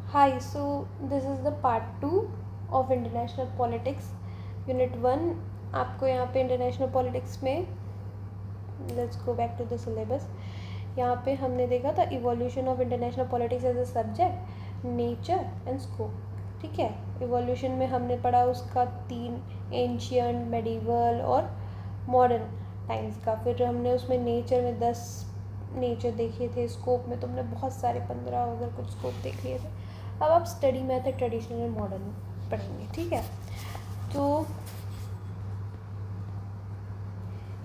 Hi, so this is the part 2 of International Politics, Unit 1. आपको यहाँ पे international politics में let's go back to the syllabus. यहाँ पे हमने देखा था evolution of international politics as a subject, nature and scope. ठीक है, इवोल्यूशन में हमने पढ़ा उसका 3 एंशियंट, मेडिवल और मॉडर्न टाइम्स का. फिर हमने उसमें नेचर में 10 नेचर देखे थे. स्कोप में तुमने बहुत सारे 15 अगर कुछ स्कोप देख लिए थे. अब आप study method traditional and modern पढ़ेंगे. ठीक है, तो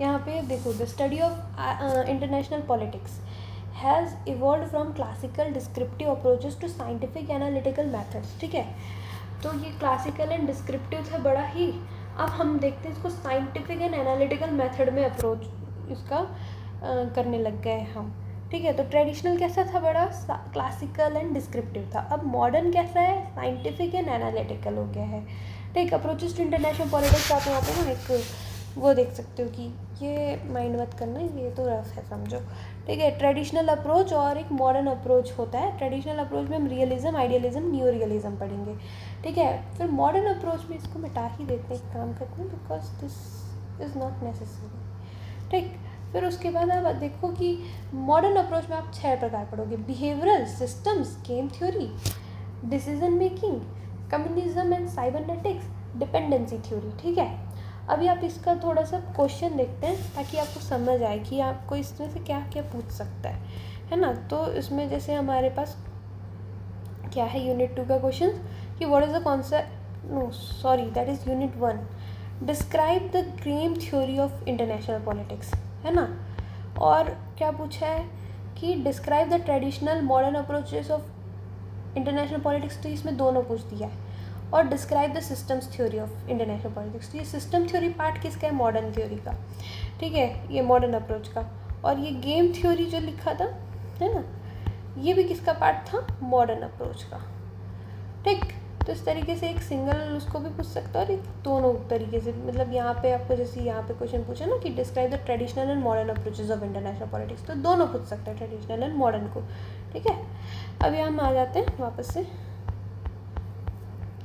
यहाँ पे देखो, the study of international politics has evolve from classical descriptive approaches to scientific analytical methods. ठीक है, तो ये क्लासिकल एंड डिस्क्रिप्टिव था बड़ा ही. अब हम देखते हैं इसको साइंटिफिक एंड एनालिटिकल मेथड में अप्रोच इसका करने लग गए हम. ठीक है, तो ट्रेडिशनल कैसा था, बड़ा क्लासिकल एंड डिस्क्रिप्टिव था. अब मॉडर्न कैसा है, साइंटिफिक एंड एनालिटिकल हो गया है. ठीक, अप्रोचेस टू इंटरनेशनल पॉलिटिक्स आप यहाँ पे ना एक वो देख सकते हो कि ये माइंड मत करना, ये तो रफ है समझो. ठीक है, ट्रेडिशनल अप्रोच और एक मॉडर्न अप्रोच होता है. ट्रेडिशनल अप्रोच में हम रियलिज्म, आइडियलिज्म, न्यू रियलिज्म पढ़ेंगे. ठीक है, फिर मॉडर्न अप्रोच में इसको मिटा ही देते हैं, एक काम करते हैं, because this is not necessary. ठीक, फिर उसके बाद आप देखो कि मॉडर्न अप्रोच में आप 6 प्रकार पढ़ोगे: behavioural systems, game theory, decision making, communism and cybernetics, dependency theory. ठीक है, अभी आप इसका थोड़ा सा क्वेश्चन देखते हैं ताकि आपको समझ आए कि आपको इसमें से क्या क्या पूछ सकता है ना. तो इसमें जैसे हमारे पास क्या है, यूनिट 2 का क्वेश्चन कि what is the concept, no sorry that is unit 1, describe the game theory of international politics, है ना. और क्या पूछा है कि describe the traditional modern approaches of international politics, तो इसमें दोनों पूछ दिया है. और describe the systems theory of international politics, तो ये सिस्टम थ्योरी पार्ट किसका है, मॉडर्न थ्योरी का. ठीक है, ये मॉडर्न अप्रोच का. और ये गेम थ्योरी जो लिखा था, है ना, ये भी किसका पार्ट था, मॉडर्न अप्रोच का. ठीक, तो इस तरीके से एक सिंगल उसको भी पूछ सकता है और एक दोनों तरीके से. मतलब यहाँ पे आपको जैसे यहाँ पे क्वेश्चन पूछा ना कि describe the traditional and modern approaches of international politics, तो दोनों पूछ सकता है, ट्रेडिशनल एंड मॉडर्न को. ठीक है, अभी हम आ जाते हैं वापस से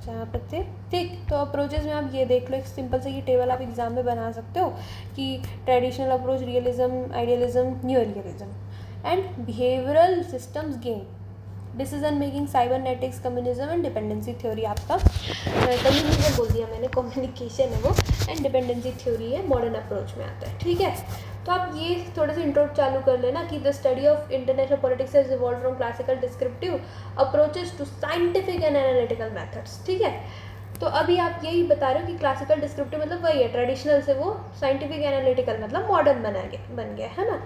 जहाँ पर थे. ठीक, तो अप्रोचेस में आप ये देख लो, एक सिंपल से ये टेबल आप एग्जाम में बना सकते हो कि traditional approach, realism, idealism, new realism, and behavioural systems, game, decision making, cybernetics, communism and dependency theory. आपका कम्युनिज्म बोल दिया मैंने, कम्युनिकेशन है वो, एंड डिपेंडेंसी थ्योरी है, मॉडर्न अप्रोच में आता है. ठीक है, तो आप ये थोड़े से इंट्रो चालू कर लेना कि the study of international politics has evolve from classical descriptive approaches to scientific and analytical methods. ठीक है, तो अभी आप यही बता रहे हो कि क्लासिकल डिस्क्रिप्टिव मतलब वही है, ट्रेडिशनल से वो साइंटिफिक एनालिटिकल मतलब मॉडर्न बन गया, है ना.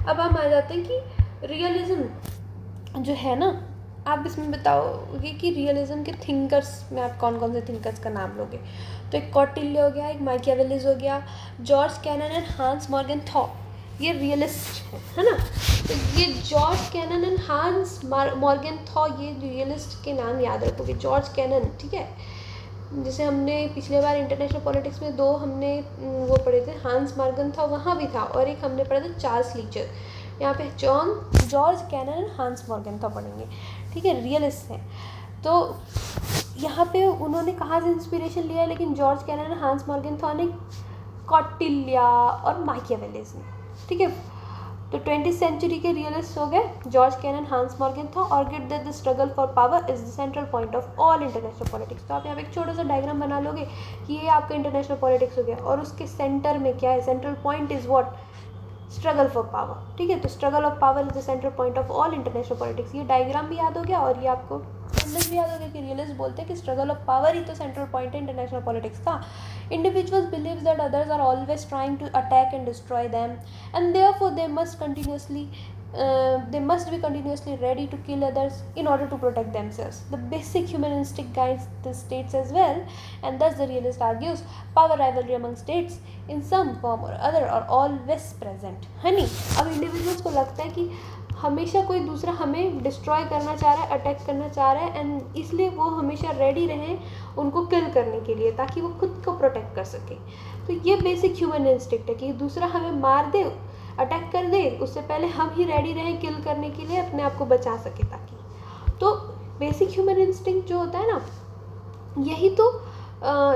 अब हम आ जाते हैं कि रियलिज्म जो है ना, आप इसमें बताओगे कि रियलिज्म के थिंकर्स में आप कौन कौन से थिंकर्स का नाम लोगे. तो एक कौटिल्य हो गया, एक माइकियावेलिस हो गया, जॉर्ज कैनन एंड हांस मॉर्गेनथॉ, ये रियलिस्ट है ना. तो ये जॉर्ज कैनन एंड हांस मॉर्गेनथॉ, ये रियलिस्ट के नाम याद रखोगे. जॉर्ज कैनन, ठीक है, जैसे हमने पिछले बार इंटरनेशनल पॉलिटिक्स में 2 हमने वो पढ़े थे, हांस मॉर्गेनथॉ वहाँ भी था, और एक हमने पढ़ा था चार्ल्स लीचर. यहाँ पे जॉर्ज कैनन एंड हांस मॉर्गेनथॉ पढ़ेंगे. ठीक है, रियलिस्ट हैं. तो यहाँ पे उन्होंने कहाँ से इंस्पिरेशन लिया है, लेकिन जॉर्ज कैनन एंड हांस मॉर्गेनथॉ ने कौटिल्या और माइकियावेलिस ने. ठीक है, तो 20th सेंचुरी के रियलिस्ट हो गए जॉर्ज कैनन, हांस मॉर्गेनथॉ, और get that the struggle for power is the central point of all international politics. तो आप यहाँ पे एक छोटा सा डायग्राम बना लोगे कि ये आपका इंटरनेशनल पॉलिटिक्स हो गया, और उसके सेंटर में क्या है, central point is what, struggle for power. ठीक है, तो struggle of power is the central point of all international politics. ये डायग्राम भी याद हो गया, और ये आपको सेंटेंस भी याद हो गया कि रियलिस्ट बोलते हैं कि स्ट्रगल ऑफ पावर ही तो सेंट्रल पॉइंट है इंटरनेशनल पॉलिटिक्स का. Individuals believe that others are always trying to attack and destroy them, and therefore they must be continuously ready to kill others in order to protect themselves. The basic human instinct guides the states as well, and thus the realist argues power rivalry among states in some form or other are always present. है नी. अब individuals को लगता है कि हमेशा कोई दूसरा हमें डिस्ट्रॉय करना चाह रहा है, अटैक करना चाह रहा है, एंड इसलिए वो हमेशा रेडी रहें उनको किल करने के लिए, ताकि वो खुद को प्रोटेक्ट कर सके. तो ये बेसिक ह्यूमन इंस्टिंक्ट है कि दूसरा हमें मार दे, अटैक कर दे, उससे पहले हम ही रेडी रहें किल करने के लिए, अपने आप को बचा सके ताकि. तो बेसिक ह्यूमन इंस्टिंक्ट जो होता है ना, यही तो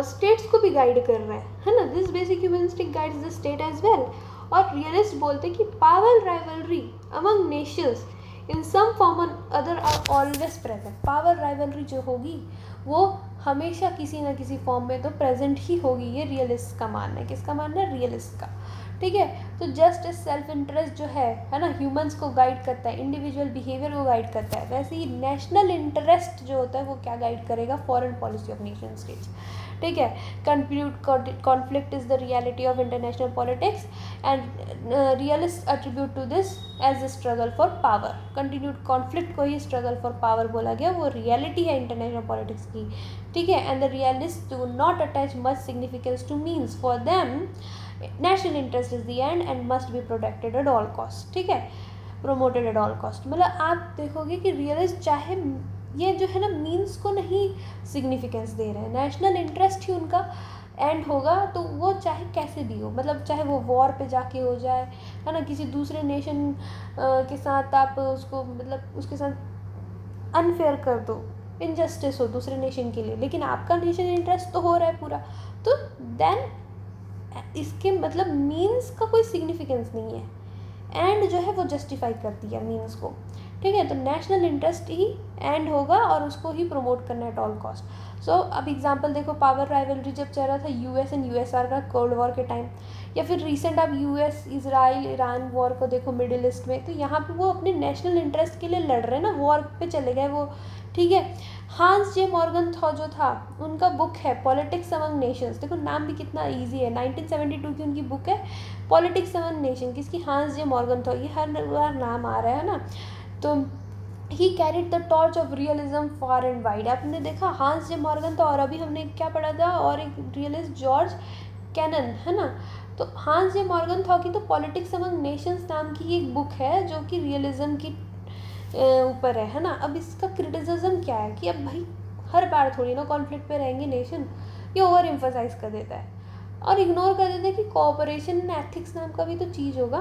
स्टेट्स को भी गाइड कर रहा है ना. This basic human instinct guides the state as well. और रियलिस्ट बोलते हैं कि power rivalry among nations in some form or other are always present. Power rivalry जो होगी वो हमेशा किसी ना किसी फॉर्म में तो प्रेजेंट ही होगी. ये रियलिस्ट का मानना है. किसका मानना है? रियलिस्ट का. ठीक है. तो जस्ट एज सेल्फ इंटरेस्ट जो है ना, ह्यूमंस को गाइड करता है, इंडिविजुअल बिहेवियर को गाइड करता है, वैसे ही नेशनल इंटरेस्ट जो होता है वो क्या गाइड करेगा? Foreign policy of nation states. ठीक है. Contribute conflict is the reality of international politics and realist attribute to this as the struggle for power. Continued conflict को ही स्ट्रगल फॉर पावर बोला गया. वो रियलिटी है इंटरनेशनल पॉलिटिक्स की. ठीक है. And the realist do not attach much significance two means. For them national interest is the end and must be protected at all cost. ठीक है. Promoted at all cost. मतलब आप देखोगे कि रियलिस्ट चाहे ये जो है ना मीन्स को नहीं सिग्निफिकेंस दे रहे हैं, नेशनल इंटरेस्ट ही उनका एंड होगा. तो वो चाहे कैसे भी हो, मतलब चाहे वो वॉर पे जाके हो जाए, है ना, किसी दूसरे नेशन के साथ आप उसको मतलब उसके साथ अनफेयर कर दो, इनजस्टिस हो दूसरे नेशन के लिए, लेकिन आपका नेशन इंटरेस्ट तो हो रहा है पूरा. तो देन इसके मतलब मीन्स का कोई सिग्निफिकेंस नहीं है. एंड जो है वो जस्टिफाई करती है मीन्स को. ठीक है. तो नेशनल इंटरेस्ट ही एंड होगा और उसको ही प्रमोट करना है एट ऑल कॉस्ट. सो अब एग्जांपल देखो, पावर राइवलरी जब चल रहा था यूएस एंड यूएसआर का कोल्ड वॉर के टाइम, या फिर रिसेंट आप यूएस इजराइल ईरान वॉर को देखो मिडिल ईस्ट में, तो यहाँ पे वो अपने नेशनल इंटरेस्ट के लिए लड़ रहे हैं ना, वॉर पे चले गए वो. ठीक है. हांस जे मॉर्गनथॉ जो था, उनका बुक है पॉलिटिक्स अमंग नेशंस. देखो नाम भी कितना इजी है. 1972 की उनकी बुक है पॉलिटिक्स अमंग नेशन. किसकी? हांस जे मॉर्गनथॉ. ये हर बार नाम आ रहा है ना. तो ही carried the torch of realism far and wide. आपने देखा हांस जे मॉर्गनथॉ, और अभी हमने क्या पढ़ा था, और एक रियलिस्ट जॉर्ज कैनन, है ना. तो हांस जे मॉर्गनथॉ की तो पॉलिटिक्स अमंग नेशंस नाम की एक बुक है जो कि रियलिज्म की ऊपर है ना. अब इसका क्रिटिसिज्म क्या है कि अब भाई हर बार थोड़ी ना कॉन्फ्लिक्ट पे रहेंगे नेशन. ये ओवर एम्फोसाइज कर देता है और इग्नोर कर देता है कि कोऑपरेशन एंड एथिक्स नाम का भी तो चीज़ होगा,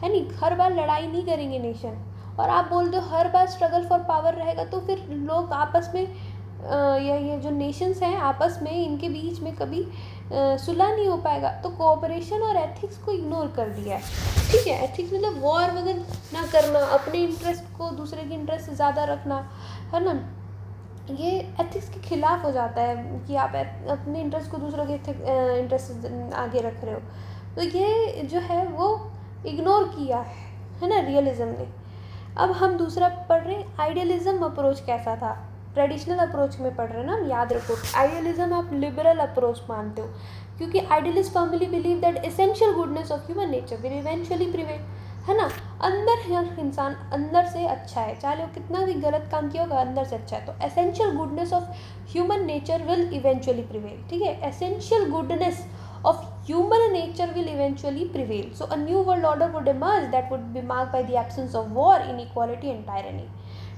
है नहीं. हर बार लड़ाई नहीं करेंगे नेशन. और आप बोल दो हर बार स्ट्रगल फॉर पावर रहेगा, तो फिर लोग आपस में ये जो नेशंस हैं आपस में, इनके बीच में कभी सुलह नहीं हो पाएगा. तो कोऑपरेशन और एथिक्स को इग्नोर कर दिया है. ठीक है. एथिक्स मतलब वॉर वगैरह ना करना, अपने इंटरेस्ट को दूसरे के इंटरेस्ट से ज़्यादा रखना, है ना. ये एथिक्स के खिलाफ हो जाता है कि आप अपने इंटरेस्ट को दूसरों के इंटरेस्ट से आगे रख रहे हो. तो ये जो है वो इग्नोर किया है ना रियलिज्म ने. अब हम दूसरा पढ़ रहे हैं, आइडियलिज्म अप्रोच कैसा था. ट्रेडिशनल अप्रोच में पढ़ रहे हैं ना, याद रखो. आइडियलिज्म आप लिबरल अप्रोच मानते हो, क्योंकि idealist firmly believe that essential goodness of human nature will eventually prevail, है ना. अंदर हर इंसान अंदर से अच्छा है, चाहे वो कितना भी गलत काम किया होगा अंदर से अच्छा है. तो essential goodness of human nature will eventually prevail. ठीक है. Essential goodness of human nature will eventually prevail. So a new world order would emerge that would be marked by the absence of war, inequality and tyranny.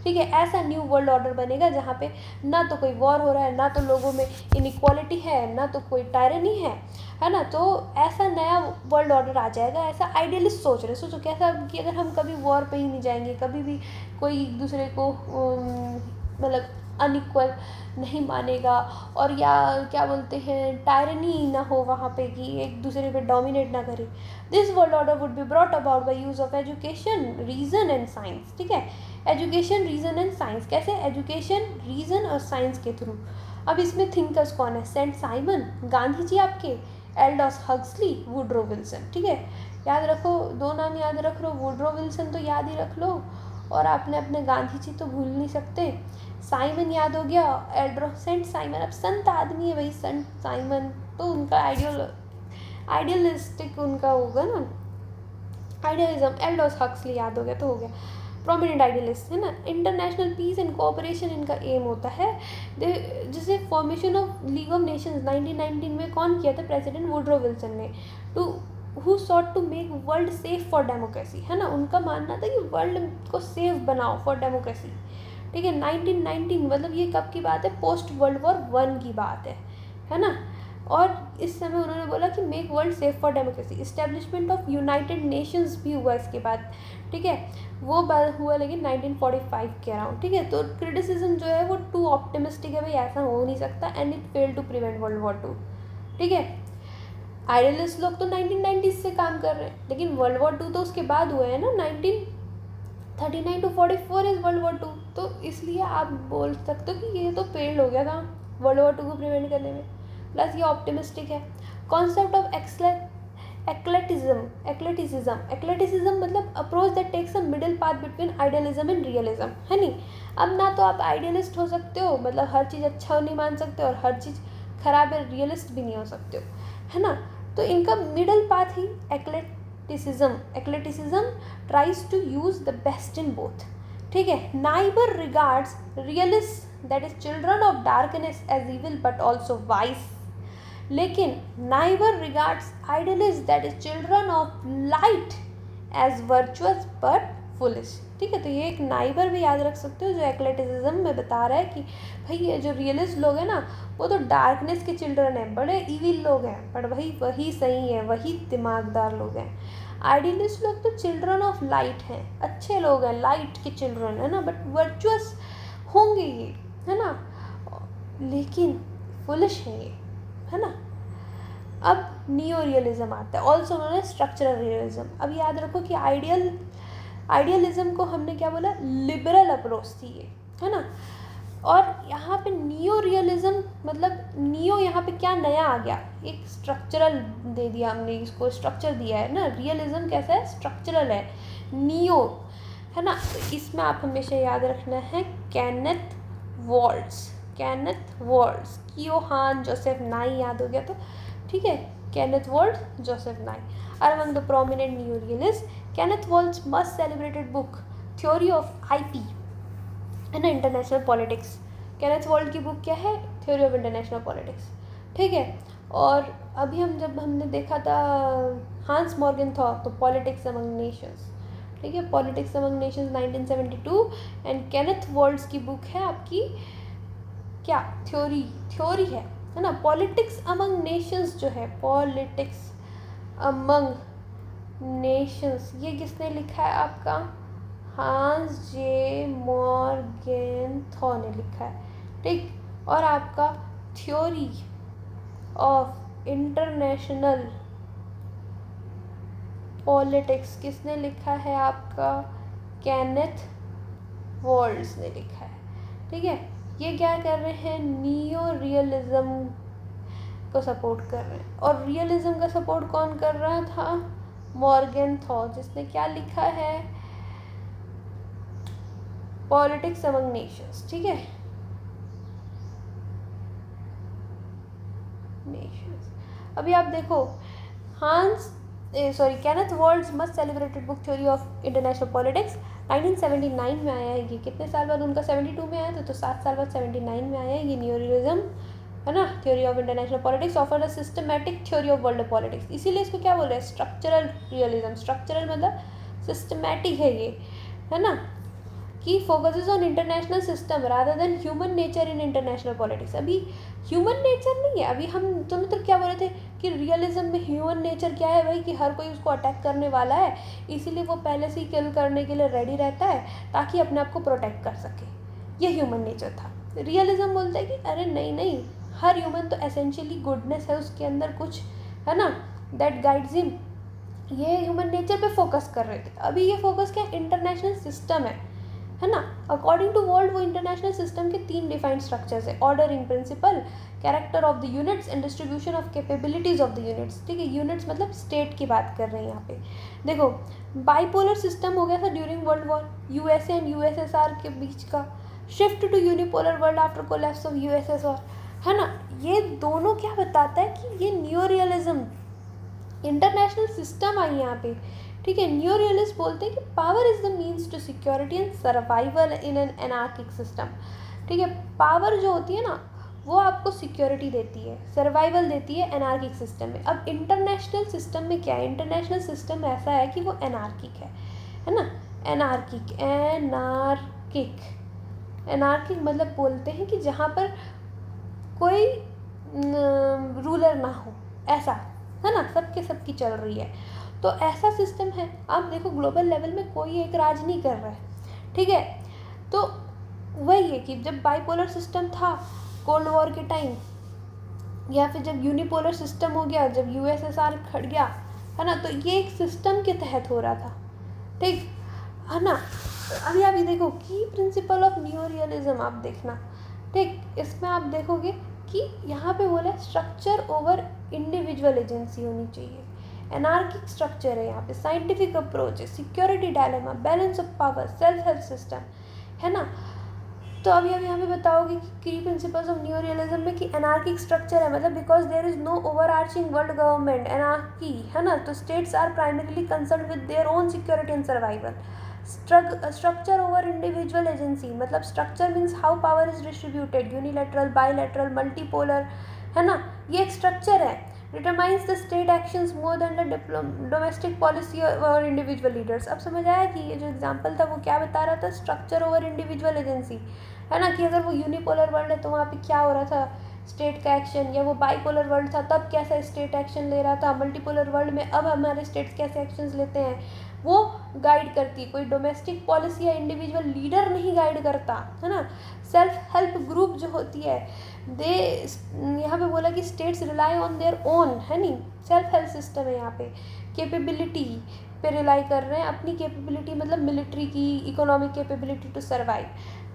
ठीक है. ऐसा new world order बनेगा जहाँ पे ना तो कोई वॉर हो रहा है, ना तो लोगों में इनइक्वालिटी है, ना तो कोई टायरनी है ना. तो ऐसा नया वर्ल्ड ऑर्डर आ जाएगा. ऐसा आइडियलिस्ट सोच रहे. सोचो कैसा कि अगर हम कभी वॉर पे ही नहीं जाएंगे, कभी भी कोई एक दूसरे को मतलब अनइक्वल नहीं मानेगा, और या क्या बोलते हैं टायरनी ना हो वहाँ पे कि एक दूसरे पे डोमिनेट ना करे. This world order would be brought about by use of education, reason and science. ठीक है. Education, reason and science. कैसे? एजुकेशन, रीज़न और साइंस के थ्रू. अब इसमें थिंकर्स कौन है? सेंट साइमन, गांधी जी आपके, एल्डोस हक्सली, वुड्रो विल्सन. ठीक है. याद रखो, दो नाम याद रख लो. वुड्रो विल्सन तो याद ही रख लो, और आपने अपने गांधी जी तो भूल नहीं सकते. साइमन याद हो गया. एल्ड्रो सेंट साइमन अब संत आदमी है भाई, सेंट साइमन. तो उनका आइडियलिस्टिक उनका होगा ना, आइडियलिज्म. एल्डोस हक्सली याद हो गया तो हो गया. प्रोमिनेंट आइडियलिस्ट, है ना. इंटरनेशनल पीस एंड कोऑपरेशन इनका एम होता है. जैसे formation of League of Nations 1919 में कौन किया था? प्रेसिडेंट वुड्रो विल्सन ने. To who sought to make world safe for democracy, है ना. उनका मानना था कि वर्ल्ड को सेफ बनाओ फॉर डेमोक्रेसी. ठीक है. 1919 मतलब ये कब की बात है? पोस्ट वर्ल्ड वॉर 1 की बात है ना. और इस समय उन्होंने बोला कि make world safe for democracy, establishment of United Nations भी हुआ इसके बाद, ठीक है, वो बात हुआ लेकिन 1945 के अराउंड, ठीक है। तो क्रिटिसिज्म जो है वो टू ऑप्टिमिस्टिक है, भाई ऐसा हो नहीं सकता, and it fail to prevent world war 2, ठीक है। आइडियलिस्ट लोग तो 1990s से काम कर रहे हैं, लेकिन वर्ल्ड वॉर 2 तो उसके बाद हुआ है ना, 1939 to 44 इज वर्ल्ड वॉर 2, तो इसलिए आप बोल सकते हो कि ये तो फेल्ड हो गया था वर्ल्ड वॉर 2 को प्रिवेंट करने में। प्लस ये ऑप्टिमिस्टिक है। कॉन्सेप्ट ऑफ एक्लेटिसिज्म मतलब approach that takes a middle path between idealism and realism, है नहीं। अब ना तो आप आइडियलिस्ट हो सकते हो, मतलब हर चीज़ अच्छा नहीं मान सकते, और हर चीज़ खराब है, रियलिस्ट भी नहीं हो सकते हो, है ना। तो इनका मिडिल पाथ ही eclecticism tries to use the best in both, ठीक है। Niebuhr regards realist that is children of darkness as evil but also wise, लेकिन Niebuhr regards idealist that is children of light as virtuous but foolish, ठीक है। तो ये एक neighbour भी याद रख सकते हो जो एक्लेटिसिज्म में बता रहा है कि भाई ये जो रियलिस्ट लोग हैं ना वो तो डार्कनेस के चिल्ड्रन हैं, बड़े इविल लोग हैं, बट वही सही है, वही दिमागदार लोग हैं। आइडियलिस्ट लोग तो चिल्ड्रन ऑफ लाइट हैं, अच्छे लोग हैं, लाइट के चिल्ड्रन है ना, बट वर्चुअस होंगे ये, है ना, लेकिन फुलिश है ये, है ना। अब नियो रियलिज्म आता है, also known as structural realism. अब याद रखो कि आइडियलिज्म को हमने क्या बोला, लिबरल अप्रोच थी ये, है ना। और यहाँ पे नियो रियलिज्म मतलब नियो यहाँ पे क्या नया आ गया, एक स्ट्रक्चरल दे दिया हमने, इसको स्ट्रक्चर दिया है ना। रियलिज्म कैसा है, स्ट्रक्चरल है, नियो, है ना। तो इसमें आप हमेशा याद रखना है केनेथ वॉल्ट्ज योहान जोसेफ नाई, याद हो गया तो ठीक है, Kenneth Waltz Joseph Nye are among the prominent new realist. Kenneth Waltz most celebrated book theory of IP, है ना, इंटरनेशनल पॉलिटिक्स। केनेथ वॉल्ट की बुक क्या है, थ्योरी ऑफ इंटरनेशनल पॉलिटिक्स, ठीक है। और अभी हमने देखा था हांस मॉर्गनथॉ, तो पॉलिटिक्स अमंग नेशंस, ठीक है, politics among Nations 1972। And Kenneth Waltz की बुक है आपकी क्या, थ्योरी है ना। पॉलिटिक्स अमंग नेशंस जो है, पॉलिटिक्स अमंग नेशंस, ये किसने लिखा है आपका, हांस जे मॉर्गनथॉ ने लिखा है, ठीक। और आपका थ्योरी ऑफ इंटरनेशनल पॉलिटिक्स किसने लिखा है आपका, केनेथ वॉल्ट्ज ने लिखा है, ठीक है। ये क्या कर रहे हैं, नियो रियलिज्म को सपोर्ट कर रहे हैं। और रियलिज्म का सपोर्ट कौन कर रहा था, मॉर्गनथॉ, जिसने क्या लिखा है, पॉलिटिक्स अमंग नेशंस, ठीक है, नेशंस। अभी आप देखो Kenneth Waltz most celebrated book theory of international politics 1979 में आया है। ये कितने साल बाद, उनका 72 में आया था, तो 7 साल बाद 79 में आया है ये न्यू रियलिज्म, है ना। Theory of international politics offer a systematic theory of world politics, इसीलिए इसको क्या बोल रहे हैं, स्ट्रक्चरल रियलिज्म। स्ट्रक्चरल मतलब सिस्टमैटिक है ये, है ना, कि focuses on international system rather than human nature in international politics. अभी ह्यूमन नेचर नहीं है, अभी तुम तो क्या बोल रहे थे कि रियलिज्म में ह्यूमन नेचर क्या है भाई, कि हर कोई उसको अटैक करने वाला है, इसीलिए वो पहले से ही किल करने के लिए रेडी रहता है ताकि अपने आप को प्रोटेक्ट कर सके, ये ह्यूमन नेचर था। रियलिज्म बोलता है कि अरे नहीं, हर ह्यूमन तो एसेंशियली गुडनेस है उसके अंदर कुछ, है ना, दैट गाइड्स हिम। ये ह्यूमन नेचर पे फोकस कर रहे थे। अभी ये फोकस क्या, इंटरनेशनल सिस्टम है ना। अकॉर्डिंग टू वर्ल्ड वो इंटरनेशनल सिस्टम के 3 डिफाइंड स्ट्रक्चर्स है, ordering principle, character of the units and distribution of capabilities of the units, ठीक है। यूनिट्स मतलब स्टेट की बात कर रहे हैं यहाँ पे। देखो बाइपोलर सिस्टम हो गया था during World War, USA and USSR के बीच का, shift to unipolar world after collapse of USSR, है ना। ये दोनों क्या बताता है कि ये न्यू रियलिज्म इंटरनेशनल सिस्टम आई यहाँ पे, ठीक है। न्यू रियलिस्ट बोलते हैं कि power is the means to security and survival in an anarchic system, ठीक है। पावर जो होती है ना वो आपको सिक्योरिटी देती है, सर्वाइवल देती है एनार्किक सिस्टम में। अब इंटरनेशनल सिस्टम में क्या है, इंटरनेशनल सिस्टम ऐसा है कि वो एनार्किक है ना। एनार्किक मतलब बोलते हैं कि जहाँ पर कोई रूलर ना हो, ऐसा है ना, सबकी चल रही है। तो ऐसा सिस्टम है। आप देखो ग्लोबल लेवल में कोई एक राज नहीं कर रहा है, ठीक है। तो वही है कि जब बाइपोलर सिस्टम था कोल्ड वॉर के टाइम, या फिर जब यूनिपोलर सिस्टम हो गया, जब यूएसएसआर खड़ गया, है ना, तो ये एक सिस्टम के तहत हो रहा था, ठीक है ना। अभी आप ये देखो की प्रिंसिपल ऑफ न्यू रियलिज्म आप देखना, ठीक, इसमें आप देखोगे कि यहाँ पे बोला स्ट्रक्चर ओवर इंडिविजुअल एजेंसी होनी चाहिए, एनार्किक स्ट्रक्चर है यहाँ पे, साइंटिफिक अप्रोच है, security dilemma, balance of power, self help system, है ना। तो अभी आप यहाँ पे बताओगे कि की प्रिंसिपल्स ऑफ न्यू रियलिज्म में कि एनार्किक स्ट्रक्चर है, मतलब because there is no overarching world government, anarchy, है ना, तो states are primarily concern with their own security and survival. Structure over individual agency, मतलब structure means how power is distributed, unilateral, bilateral, multipolar, है ना, ये एक structure है। Determines the state actions more than the domestic policy और individual leaders. अब समझ आया कि ये जो एग्जांपल था वो क्या बता रहा था, स्ट्रक्चर ओवर इंडिविजुअल एजेंसी, है ना, कि अगर वो यूनिपोलर वर्ल्ड है तो वहाँ पे क्या हो रहा था, स्टेट का एक्शन, या वो बाइपोलर वर्ल्ड था तब कैसा स्टेट एक्शन ले रहा था, मल्टीपोलर वर्ल्ड में अब हमारे स्टेट्स कैसे एक्शंस लेते हैं, वो गाइड करती है। कोई डोमेस्टिक पॉलिसी या इंडिविजुअल लीडर नहीं गाइड करता, है ना। सेल्फ हेल्प ग्रुप जो होती है, दे, यहाँ पे बोला कि states rely on their own, है नी, सेल्फ हेल्प सिस्टम है यहाँ पे, कैपेबिलिटी पे रिलाई कर रहे हैं, अपनी कैपेबिलिटी मतलब मिलिट्री की, इकोनॉमिक कैपेबिलिटी टू सर्वाइव,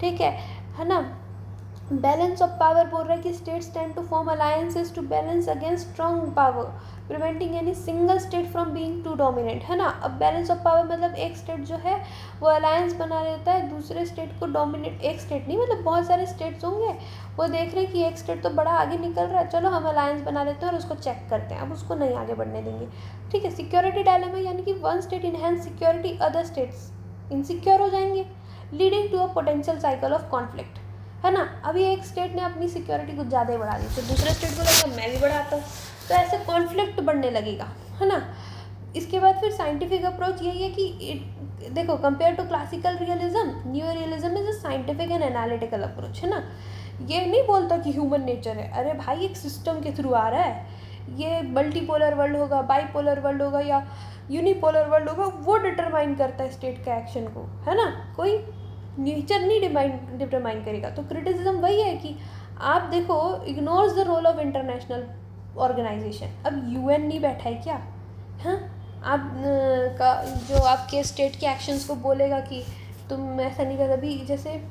ठीक है ना। बैलेंस ऑफ पावर बोल रहा है कि states tend to form alliances to balance against strong power, preventing any single state from being too dominant, है ना। अब बैलेंस ऑफ पावर मतलब एक स्टेट जो है वो अलायंस बना लेता है दूसरे स्टेट को डोमिनेट, एक स्टेट नहीं मतलब बहुत सारे स्टेट्स होंगे, वो देख रहे हैं कि एक स्टेट तो बड़ा आगे निकल रहा है, चलो हम अलायंस बना लेते हैं और उसको चेक करते हैं, अब उसको नहीं आगे बढ़ने देंगे, ठीक है। सिक्योरिटी डायलेमा यानी कि one state enhance security, other states insecure हो जाएंगे, leading to a potential cycle of conflict, है ना। अभी एक स्टेट ने अपनी सिक्योरिटी कुछ ज़्यादा ही बढ़ा दी तो दूसरे स्टेट को लगेगा मैं भी बढ़ाता हूँ, तो ऐसे कॉन्फ्लिक्ट बढ़ने लगेगा, है ना। इसके बाद फिर साइंटिफिक अप्रोच यही है कि देखो compare to classical realism, new realism is a scientific and analytical approach, है ना। ये नहीं बोलता कि ह्यूमन नेचर है, अरे भाई एक सिस्टम के थ्रू आ रहा है, ये मल्टीपोलर वर्ल्ड होगा, बाईपोलर वर्ल्ड होगा या यूनिपोलर वर्ल्ड होगा, वो डिटरमाइन करता है स्टेट का एक्शन को, है ना, कोई नेचर नहीं डिटरमाइन करेगा। तो क्रिटिसिज्म वही है कि आप देखो ignores the role of international organization. अब यूएन नहीं बैठा है क्या, हाँ, आप का जो आपके स्टेट के एक्शंस को बोलेगा कि तुम ऐसा नहीं कर, अभी जैसे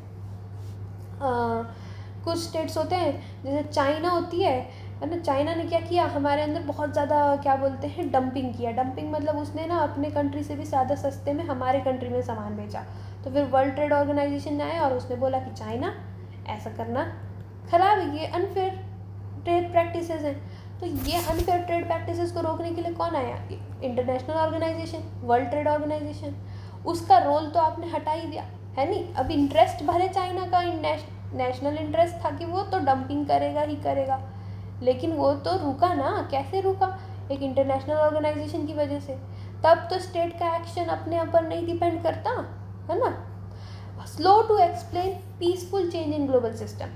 कुछ स्टेट्स होते हैं जैसे चाइना होती है ना, चाइना ने क्या किया, हमारे अंदर बहुत ज़्यादा क्या बोलते हैं डंपिंग किया, डंपिंग मतलब उसने ना अपने कंट्री से भी ज़्यादा सस्ते में हमारे कंट्री में सामान बेचा। तो फिर वर्ल्ड ट्रेड ऑर्गेनाइजेशन ने आया और उसने बोला कि चाइना ऐसा करना खराब है, ये अनफेयर ट्रेड प्रैक्टिसेस हैं। तो ये अनफेयर ट्रेड प्रैक्टिसेस को रोकने के लिए कौन आया, international organization, World Trade Organization. उसका रोल तो आपने हटा ही दिया, है नहीं। अब इंटरेस्ट भले चाइना का नेशनल इंटरेस्ट था कि वो तो डंपिंग करेगा ही करेगा, लेकिन वो तो रुका ना, कैसे रुका, एक इंटरनेशनल ऑर्गेनाइजेशन की वजह से। तब तो स्टेट का एक्शन अपने ऊपर नहीं डिपेंड करता, है ना। Slow to explain peaceful change in global system.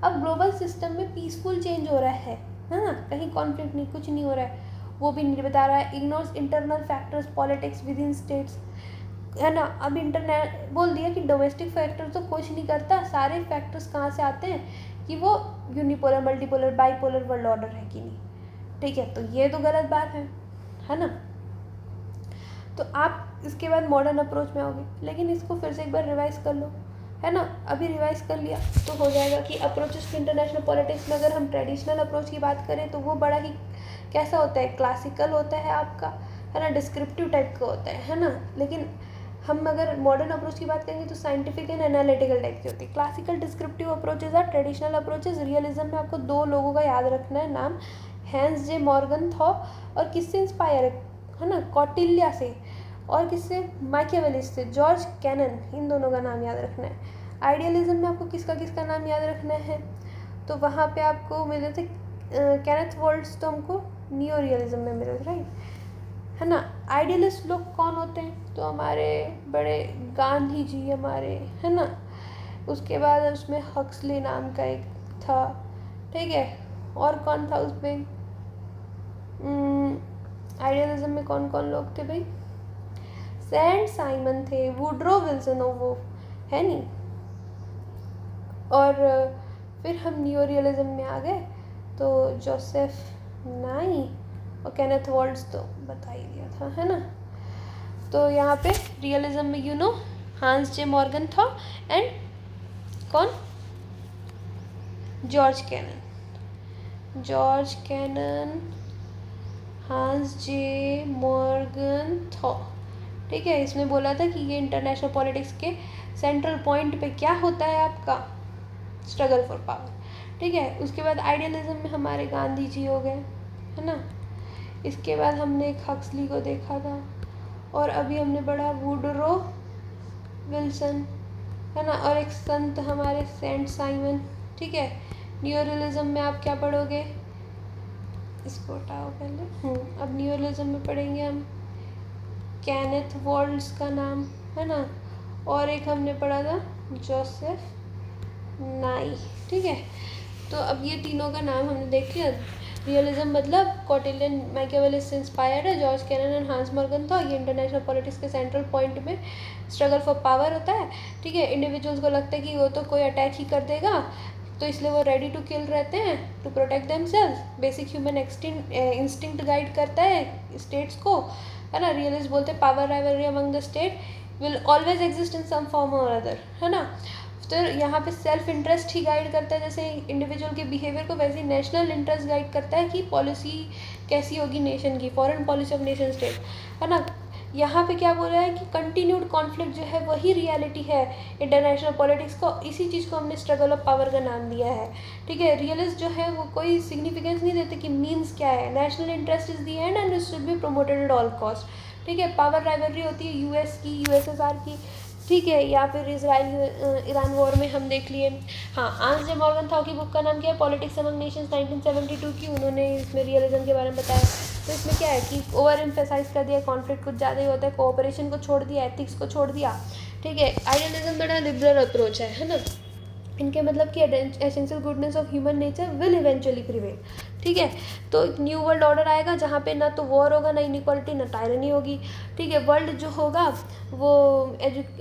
अब ग्लोबल सिस्टम में पीसफुल चेंज हो रहा है ना, कहीं कॉन्फ्लिक्ट नहीं, कुछ नहीं हो रहा है, वो भी नहीं बता रहा है। Ignores internal factors, politics with in states, है ना। अब इंटरनेट बोल दिया कि डोमेस्टिक फैक्टर तो कुछ नहीं करता, सारे फैक्टर्स कहाँ से आते हैं कि वो unipolar, multipolar, bipolar world order है कि नहीं, ठीक है। तो ये तो गलत बात है ना। तो आप इसके बाद मॉडर्न अप्रोच में आओगे, लेकिन इसको फिर से एक बार रिवाइज कर लो, है ना। अभी रिवाइज कर लिया तो हो जाएगा कि अप्रोचेस टू इंटरनेशनल पॉलिटिक्स में अगर हम ट्रेडिशनल अप्रोच की बात करें तो वो बड़ा ही कैसा होता है, क्लासिकल होता है आपका, है ना, डिस्क्रिप्टिव टाइप का होता है ना। लेकिन हम अगर मॉडर्न अप्रोच की बात करेंगे तो साइंटिफिक एंड एनालिटिकल टाइप की होती है। Classical descriptive approaches are traditional approaches. Realism में आपको दो लोगों का याद रखना है नाम, हैंस जे मॉर्गन थॉ, और किससे इंस्पायर है ना, कौटिल्य से, और किससे, माइकियावेली से, जॉर्ज कैनन, इन दोनों का नाम याद रखना है। आइडियलिज्म में आपको किसका किसका नाम याद रखना है, तो वहाँ पे आपको मिले थे कैनेथ वॉल्ट्स, तो हमको नियो रियलिज्म में मिले, राइट, है ना। आइडियलिस्ट लोग कौन होते हैं, तो हमारे बड़े गांधी जी हमारे, है ना। उसके बाद उसमें हक्सली नाम का एक था, ठीक है, और कौन था उसमें, आइडियलिज्म में कौन कौन लोग थे भाई, सेंट साइमन थे, वुड्रो विल्सन, वो है नहीं, और फिर हम न्यू रियलिज्म में आ गए तो जोसेफ नाई और केनेथ वॉल्ट्स तो बता ही दिया था, है ना। तो यहाँ पे रियलिज्म में हांस जे मॉर्गन था एंड कौन, जॉर्ज कैनन, हांस जे मॉर्गन था, ठीक है। इसमें बोला था कि ये इंटरनेशनल पॉलिटिक्स के सेंट्रल पॉइंट पे क्या होता है आपका, स्ट्रगल फॉर पावर, ठीक है। उसके बाद आइडियलिज्म में हमारे गांधी जी हो गए, है ना। इसके बाद हमने एक हक्सली को देखा था, और अभी हमने पढ़ा वुडरो विल्सन, है ना, और एक संत हमारे सेंट साइमन, ठीक है। न्यू रियलिज्म में आप क्या पढ़ोगे, इसको हटाओ पहले, अब न्यू रियलिज्म में पढ़ेंगे हम केनेथ वॉल्ट्स का नाम, है ना, और एक हमने पढ़ा था जोसेफ नाई, ठीक है। तो अब ये तीनों का नाम हमने देख लिया। रियलिज्म मतलब कॉटिलियन मैकियावेली से इंस्पायर्ड है, George Kennan and Hans Morgenthau था। ये इंटरनेशनल पॉलिटिक्स के सेंट्रल पॉइंट में स्ट्रगल फॉर पावर होता है, ठीक है। इंडिविजुअल्स को लगता है कि वो तो कोई अटैक ही कर देगा, तो इसलिए वो रेडी टू किल रहते हैं to protect themselves. Basic human instinct guide करता है स्टेट्स को, है ना। रियलिस्ट बोलते हैं power rivalry among the state will always exist in some form or other, है ना। तो यहाँ पे सेल्फ इंटरेस्ट ही गाइड करता है, जैसे इंडिविजुअल के बिहेवियर को, वैसे नेशनल इंटरेस्ट गाइड करता है कि पॉलिसी कैसी होगी नेशन की, foreign policy of nation state, है ना। यहाँ पे क्या बोल रहा है कि कंटिन्यूड कॉन्फ्लिक्ट जो है वही रियलिटी है इंटरनेशनल पॉलिटिक्स को, इसी चीज़ को हमने स्ट्रगल ऑफ पावर का नाम दिया है, ठीक है। रियलिस्ट जो है वो कोई सिग्निफिकेंस नहीं देते कि मीन्स क्या है, national interest is the and and it should be promoted at all cost, ठीक है। पावर राइवलरी होती है यूएस की, यूएसएसआर की, ठीक है, या फिर इसराइल ईरान वॉर में हम देख लिए। हाँ, हांस जे मॉर्गन था की बुक का नाम क्या है, पॉलिटिक्स अमंग नेशंस 1972 की, उन्होंने इसमें रियलिज्म के बारे में बताया। तो इसमें क्या है कि ओवर एम्फेसाइज कर दिया, कॉन्फ्लिक्ट कुछ ज़्यादा ही होता है, कोऑपरेशन को छोड़ दिया, एथिक्स को छोड़ दिया, ठीक है। आइडियलिज्म बड़ा लिबरल अप्रोच है ना। इनके मतलब कि essential goodness of human nature will eventually prevail, ठीक है। तो एक न्यू वर्ल्ड ऑर्डर आएगा जहाँ पे ना तो वॉर होगा, ना इनइक्वालिटी, ना टायरनी होगी, ठीक है। वर्ल्ड जो होगा वो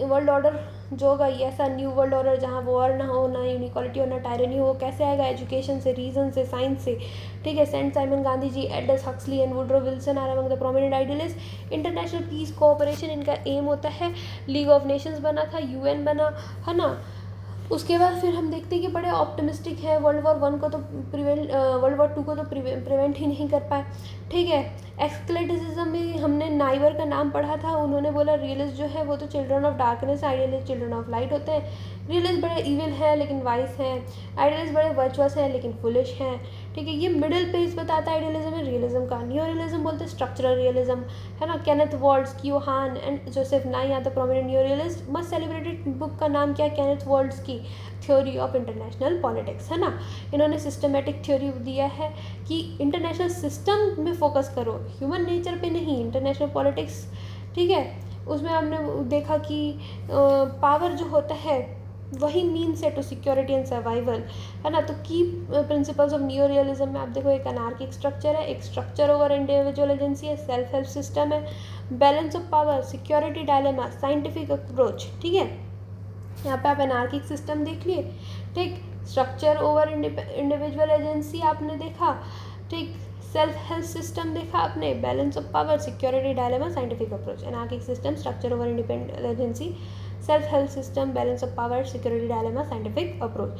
वर्ल्ड ऑर्डर जो होगा ये ऐसा न्यू वर्ल्ड ऑर्डर जहाँ वॉर ना हो, ना इनइक्वालिटी हो, ना टायरनी हो, कैसे आएगा, एजुकेशन से, रीजन से, साइंस से, ठीक है। सेंट साइमन, गांधी जी, एडल्स Huxley and Woodrow Wilson are among the prominent idealist. International peace cooperation इनका एम होता है। लीग ऑफ नेशंस बना था, यूएन बना, है ना। उसके बाद फिर हम देखते हैं कि बड़े ऑप्टिमिस्टिक है, वर्ल्ड वॉर 1 को तो वर्ल्ड वॉर 2 को तो प्रिवेंट ही नहीं कर पाए, ठीक है। एक्सक्लेटिसिज्म में हमने नाइवर का नाम पढ़ा था, उन्होंने बोला रियलिस्ट जो है वो तो children of darkness, idealist children of light होते हैं। रियलिस्ट बड़े इविल हैं लेकिन वाइस हैं, आइडियलिस्ट बड़े वर्चुअस हैं लेकिन फुलिश हैं, ठीक है। ये मिडिल पेज बताता है आइडियलिज्म में रियलिज्म का। न्यू रियलिज्म बोलते हैं स्ट्रक्चरल रियलिज्म, है ना। Kenneth Waltz, Keohane and Joseph Nye are the prominent new realist. Must celebrated book का नाम क्या है, केनेथ वॉल्ट्स की थ्योरी ऑफ इंटरनेशनल पॉलिटिक्स, है ना। इन्होंने सिस्टमेटिक थ्योरी दिया है कि इंटरनेशनल सिस्टम में फोकस करो, ह्यूमन नेचर पे नहीं, इंटरनेशनल पॉलिटिक्स, ठीक है। उसमें हमने देखा कि पावर जो होता है वही मीन्स है टू सिक्योरिटी एंड सर्वाइवल, है ना। तो की प्रिंसिपल्स ऑफ न्यू रियलिज्म में आप देखो, एक अनार्किक स्ट्रक्चर है, एक स्ट्रक्चर ओवर इंडिविजुअल एजेंसी है, सेल्फ हेल्प सिस्टम है, balance of power, security dilemma, scientific approach, ठीक है। यहाँ पे आप एनार्किक सिस्टम देख लिए, ठीक। स्ट्रक्चर ओवर इंडिविजुअल एजेंसी आपने देखा, ठीक। सेल्फ हेल्प सिस्टम देखा आपने, balance of power, security dilemma, scientific approach. Anarchic system, structure over independent agency, self health system, balance of power, security dilemma, scientific approach.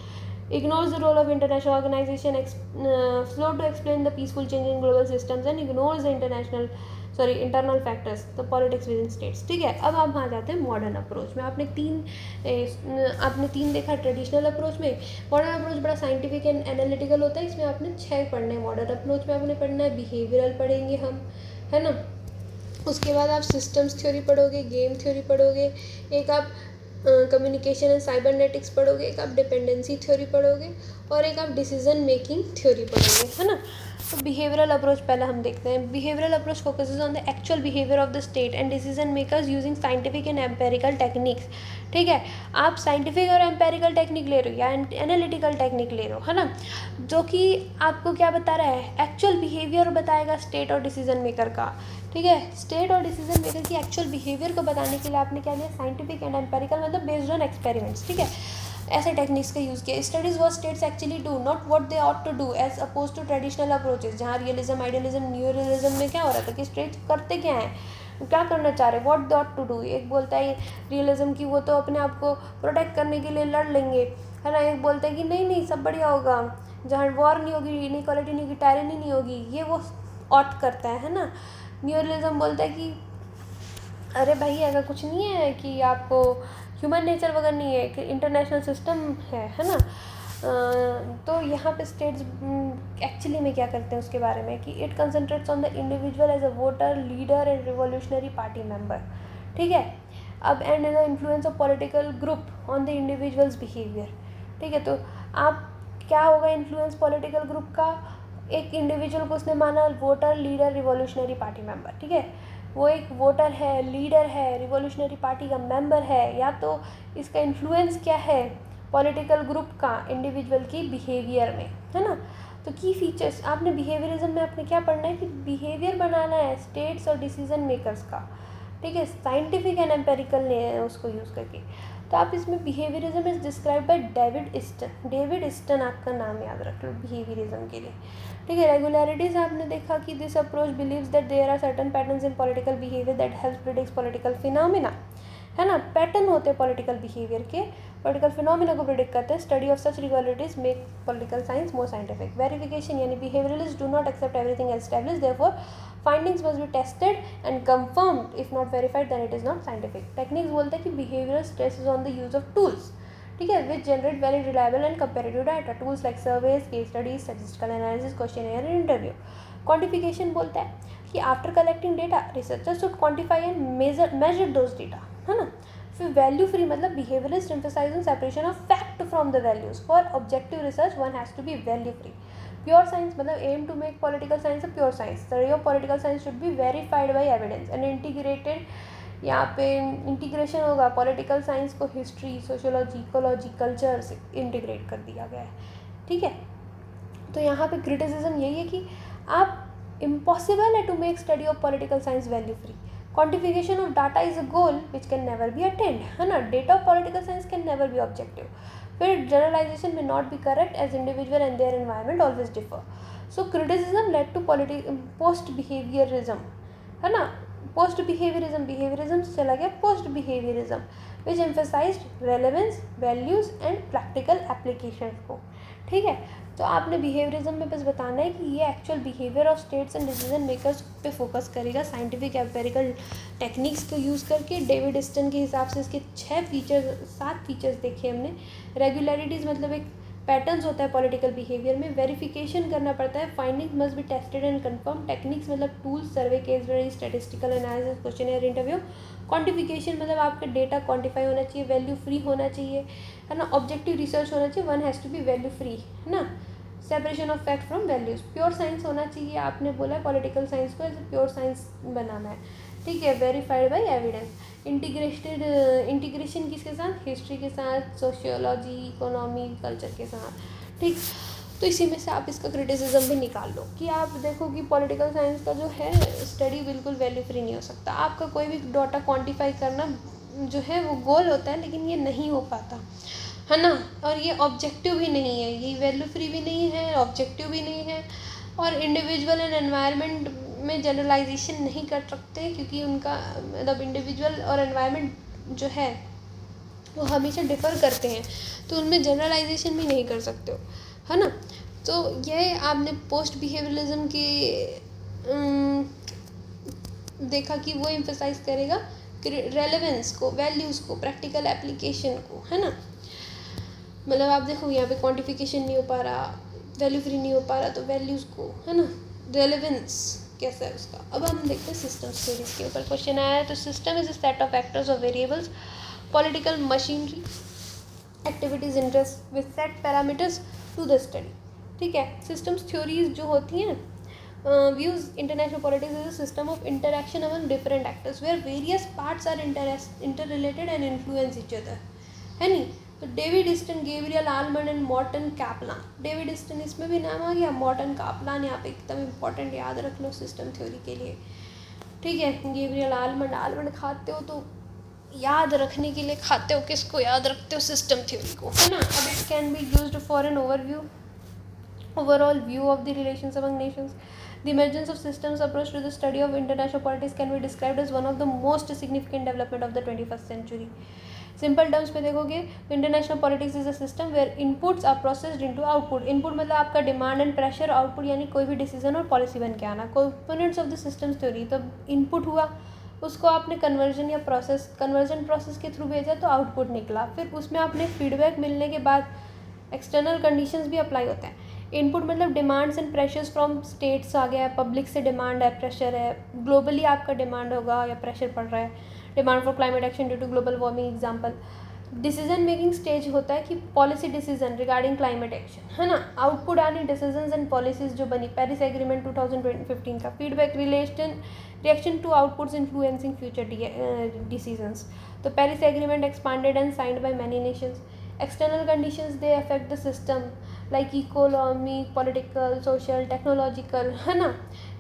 Ignores the role of international organization, slow to explain the peaceful change in global systems and ignores the internal factors, the politics within states, ठीक है। अब आप वहाँ जाते हैं modern approach में। आपने तीन देखा ट्रेडिशनल अप्रोच में। मॉडर्न अप्रोच बड़ा साइंटिफिक एंड एनालिटिकल होता है, इसमें आपने 6 पढ़ने हैं। मॉडर्न अप्रोच में आपने पढ़ना है बिहेवियरल पढ़ेंगे हम, है ना। उसके बाद आप सिस्टम्स थ्योरी पढ़ोगे, गेम थ्योरी पढ़ोगे, एक आप कम्युनिकेशन एंड साइबरनेटिक्स पढ़ोगे, एक आप डिपेंडेंसी थ्योरी पढ़ोगे और एक आप डिसीजन मेकिंग थ्योरी पढ़ोगे, है ना। तो बिहेवियरल अप्रोच पहले हम देखते हैं. Behavioural approach focuses on the actual behaviour of the state and decision makers using scientific and empirical techniques. ठीक है, आप साइंटिफिक और एम्पेरिकल टेक्निक ले रहे हो या एनालिटिकल टेक्निक ले रहे हो, है ना, जो कि आपको क्या बता रहा है, एक्चुअल बिहेवियर बताएगा स्टेट और डिसीजन मेकर का. ठीक है, स्टेट और डिसीजन मेकर की एक्चुअल बिहेवियर को बताने के लिए आपने क्या लिया, साइंटिफिक एंड एम्पेरिकल, मतलब बेस्ड ऑन एक्सपेरिमेंट्स. ठीक है, ऐसे टेक्निक्स का यूज़ किया. Studies what states actually do, not what they ought to do, as oppose to traditional approaches, जहाँ रियलिज्म, आइडियलिज्म, न्यू रियलिज्म में क्या हो रहा था कि स्टेट्स करते क्या हैं, क्या करना चाह रहे, what they ought to do. एक बोलता है रियलिज्म की वो तो अपने आप को प्रोटेक्ट करने के लिए लड़ लेंगे, है ना. एक बोलता है कि नहीं नहीं सब बढ़िया होगा, जहाँ वॉर नहीं होगी, इनइक्वालिटी नहीं होगी, टायरनी नहीं होगी, ये वो ऑट करता है ना. न्यू रियलिज्म बोलता है कि अरे भाई ऐसा कुछ नहीं है कि आपको ह्यूमन नेचर वगैरह नहीं है, कि इंटरनेशनल सिस्टम है ना. तो यहाँ पे स्टेट्स एक्चुअली में क्या करते हैं उसके बारे में कि it concentrates on the individual as a voter, leader and revolutionary party member. ठीक है, अब and the influence of political group on the individual's behaviour. ठीक है, तो आप क्या होगा इन्फ्लुएंस पॉलिटिकल ग्रुप का, एक इंडिविजुअल को उसने माना voter, leader, revolutionary party member. ठीक है, वो एक वोटर है, लीडर है, रिवोल्यूशनरी पार्टी का मेंबर है, या तो इसका इन्फ्लुएंस क्या है पॉलिटिकल ग्रुप का इंडिविजुअल की बिहेवियर में, है ना. तो की फीचर्स आपने बिहेवियरिज्म में आपने क्या पढ़ना है कि बिहेवियर बनाना है स्टेट्स और डिसीजन मेकर्स का. ठीक है, साइंटिफिक एंड एम्पेरिकल ने उसको यूज़ करके. तो आप इसमें behaviourism is describe by David Easton. David Easton आपका नाम याद रख लो बिहेवियरिज्म के लिए. ठीक है, रेगुलरिटीज़ आपने देखा कि this approach believes that there are certain patterns in political behaviour that help predict political phenomena, है ना. पैटर्न होते हैं पॉलिटिकल बिहेवियर के, पॉलिटिकल फिनोमिना को प्रिडिक्ट करते हैं. Study of such regularities make political science more scientific. Verification यानी behaviouralist do not accept everything as established, therefore findings must be tested and confirmed. If not verified then it is not scientific. Techniques बोलते हैं कि behaviour stresses on the use of tools. ठीक है, which generate valid, reliable and comparative data. Tools like surveys, case studies, statistical analysis, questionnaire and interview. Quantification बोलता है कि after collecting data researchers should quantify and measure those data, है ना. फिर value free मतलब behaviourist emphasise on separation of fact from the values. For objective research one has to be value free. Pure science मतलब aim to make political science a pure science. Study of political science should be verified by evidence and integrated. यहाँ पे integration होगा political science को history, sociology, ecology, culture से integrate कर दिया गया है. ठीक है, तो यहाँ पे क्रिटिसिज्म यही है कि आप इम्पॉसिबल है to make study of political science value free. Quantification of data is a goal which can never be attend, है ना. Data of political science can never be objective. फिर जनरलाइजेशन में not be correct as individual and their environment always differ. So criticism led to post behaviourism, है ना. Post behaviourism से चला गया post behaviourism which emphasised relevance, values and practical application को. ठीक है, तो आपने बिहेवियरिज्म में बस बताना है कि ये actual behaviour of states and decision makers पे फोकस करेगा साइंटिफिक एम्पेरिकल टेक्निक्स को यूज़ करके. डेविड ईस्टन के हिसाब से इसके 7 फीचर्स देखे हमने. रेगुलरिटीज़ मतलब एक पैटर्न्स होता है पॉलिटिकल बिहेवियर में. वेरिफिकेशन करना पड़ता है. Findings must be tested and confirm. Techniques मतलब tools, survey, case study, statistical analysis, questionnaire, interview. Quantification मतलब आपका डेटा क्वांटिफाई होना चाहिए, वैल्यू फ्री होना चाहिए, है ना. ऑब्जेक्टिव रिसर्च होना चाहिए, one has to be value free, है ना. Separation of fact from values. Pure science होना चाहिए, आपने बोला पॉलिटिकल साइंस को एज प्योर साइंस बनाना है. ठीक है, वेरीफाइड बाई एविडेंस. इंटीग्रेशन किसके साथ, हिस्ट्री के साथ, सोशियोलॉजी, इकोनॉमी, कल्चर के साथ. ठीक, तो इसी में से आप इसका क्रिटिसिज्म भी निकाल लो कि आप देखो कि पॉलिटिकल साइंस का जो है स्टडी बिल्कुल वैल्यू फ्री नहीं हो सकता. आपका कोई भी डाटा क्वांटिफाई करना जो है वो गोल होता है, लेकिन ये नहीं हो पाता, है ना. और ये ऑब्जेक्टिव भी नहीं है, ये वैल्यू फ्री भी नहीं है, ऑब्जेक्टिव भी नहीं है. और इंडिविजुअल एंड एनवायरनमेंट में जनरलाइजेशन नहीं कर सकते, क्योंकि उनका मतलब इंडिविजुअल और एनवायरनमेंट जो है वो हमेशा डिफ़र करते हैं, तो उनमें जनरलाइजेशन भी नहीं कर सकते हो, है ना. तो ये आपने पोस्ट बिहेवियरलिज्म की देखा कि वो एम्फसाइज करेगा रेलेवेंस को, वैल्यूज़ को, प्रैक्टिकल एप्लीकेशन को, है ना. मतलब आप देखो यहाँ पे क्वांटिफिकेशन नहीं हो पा रहा, वैल्यू फ्री नहीं हो पा रहा, तो वैल्यूज़ को, है ना, रेलेवेंस कैसा है उसका. अब हम देखते हैं सिस्टम थ्योरीज के ऊपर क्वेश्चन आया है. तो system is a set of factors और variables, political machinery, activities, interest with set parameters to the study. ठीक है, सिस्टम्स थ्योरीज जो होती हैं views international politics as a system of interaction among different actors where various parts are interrelated and influence each other, है नहीं. तो David Easton, Gabriel Almond and Morton Kaplan. David Easton इसमें भी नाम आ गया, मॉर्टन कैपलान यहाँ पे एकदम इंपॉर्टेंट, याद रख लो सिस्टम थ्योरी के लिए, ठीक है. गैब्रियल आलमंड, आलमंड खाते हो तो याद रखने के लिए खाते हो, किसको याद रखते हो, सिस्टम थ्योरी को, है ना. अब it can be used for an overall view of the relations among nations. The emergence of systems approach to the study of international politics can be described as one of the most significant development of the 21st century. Simple terms में देखोगे तो international politics is a system where inputs are processed into output. Input मतलब आपका demand and pressure, output यानी कोई भी decision और policy बन के आना. Components of the systems theory, तो इनपुट हुआ, उसको आपने कन्वर्जन या कन्वर्जन प्रोसेस के थ्रू भेजा तो आउटपुट निकला. फिर उसमें आपने फीडबैक मिलने के बाद एक्सटर्नल कंडीशंस भी अप्लाई होते हैं. इनपुट मतलब demands and pressures from states आ गया है, पब्लिक से डिमांड है, प्रेशर है, ग्लोबली आपका डिमांड होगा या प्रेशर पड़ रहा है, demand for climate action due to global warming example. Decision making stage होता है कि policy decision regarding climate action, है ना. आउटपुट आनी डिसीजंस एंड पॉलिसीज जो बनी, पेरिस एग्रीमेंट 2015 का. Feedback reaction to outputs influencing future decisions. तो Paris agreement expanded and signed by many nations. External conditions they affect the system like economy, political, social, technological, है ना.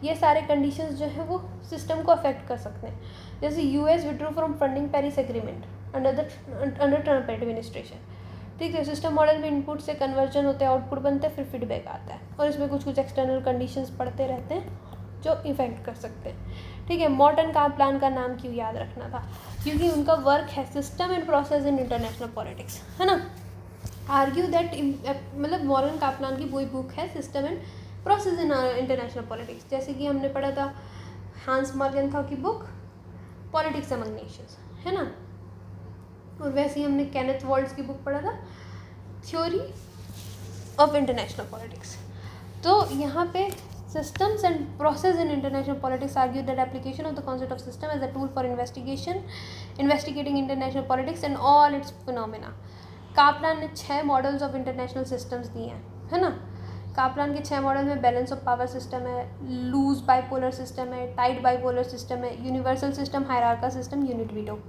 ये सारे conditions जो है वो सिस्टम को अफेक्ट कर सकते हैं. जैसे US withdrew from funding Paris agreement under Trump administration, ठीक है. सिस्टम मॉडल में इनपुट से कन्वर्जन होते हैं, आउटपुट बनते हैं, फिर फीडबैक आता है, और इसमें कुछ कुछ एक्सटर्नल कंडीशंस पड़ते रहते हैं जो इफेक्ट कर सकते हैं, ठीक है. मॉर्टन कैपलान का नाम क्यों याद रखना था, क्योंकि उनका वर्क है system and process in international politics, है ना. आर्ग्यू दैट, मतलब मॉर्टन कैपलान की वही बुक है system and process in international politics. जैसे कि हमने पढ़ा था हांस मॉर्गेनथॉ की बुक पॉलिटिक्स अमंग नेशंस, है ना. और वैसे ही हमने केनेथ वॉल्ट्स की बुक पढ़ा था थ्योरी ऑफ इंटरनेशनल पॉलिटिक्स. तो यहाँ पे systems and process in international politics argue that application of the concept of system as a tool for investigating international politics and all its phenomena. Kaplan ने 6 models of international systems दिए हैं, है ना. Kaplan के 6 model में balance of power system है, loose bipolar system है, tight bipolar system है, universal system, hierarchical system, unit veto.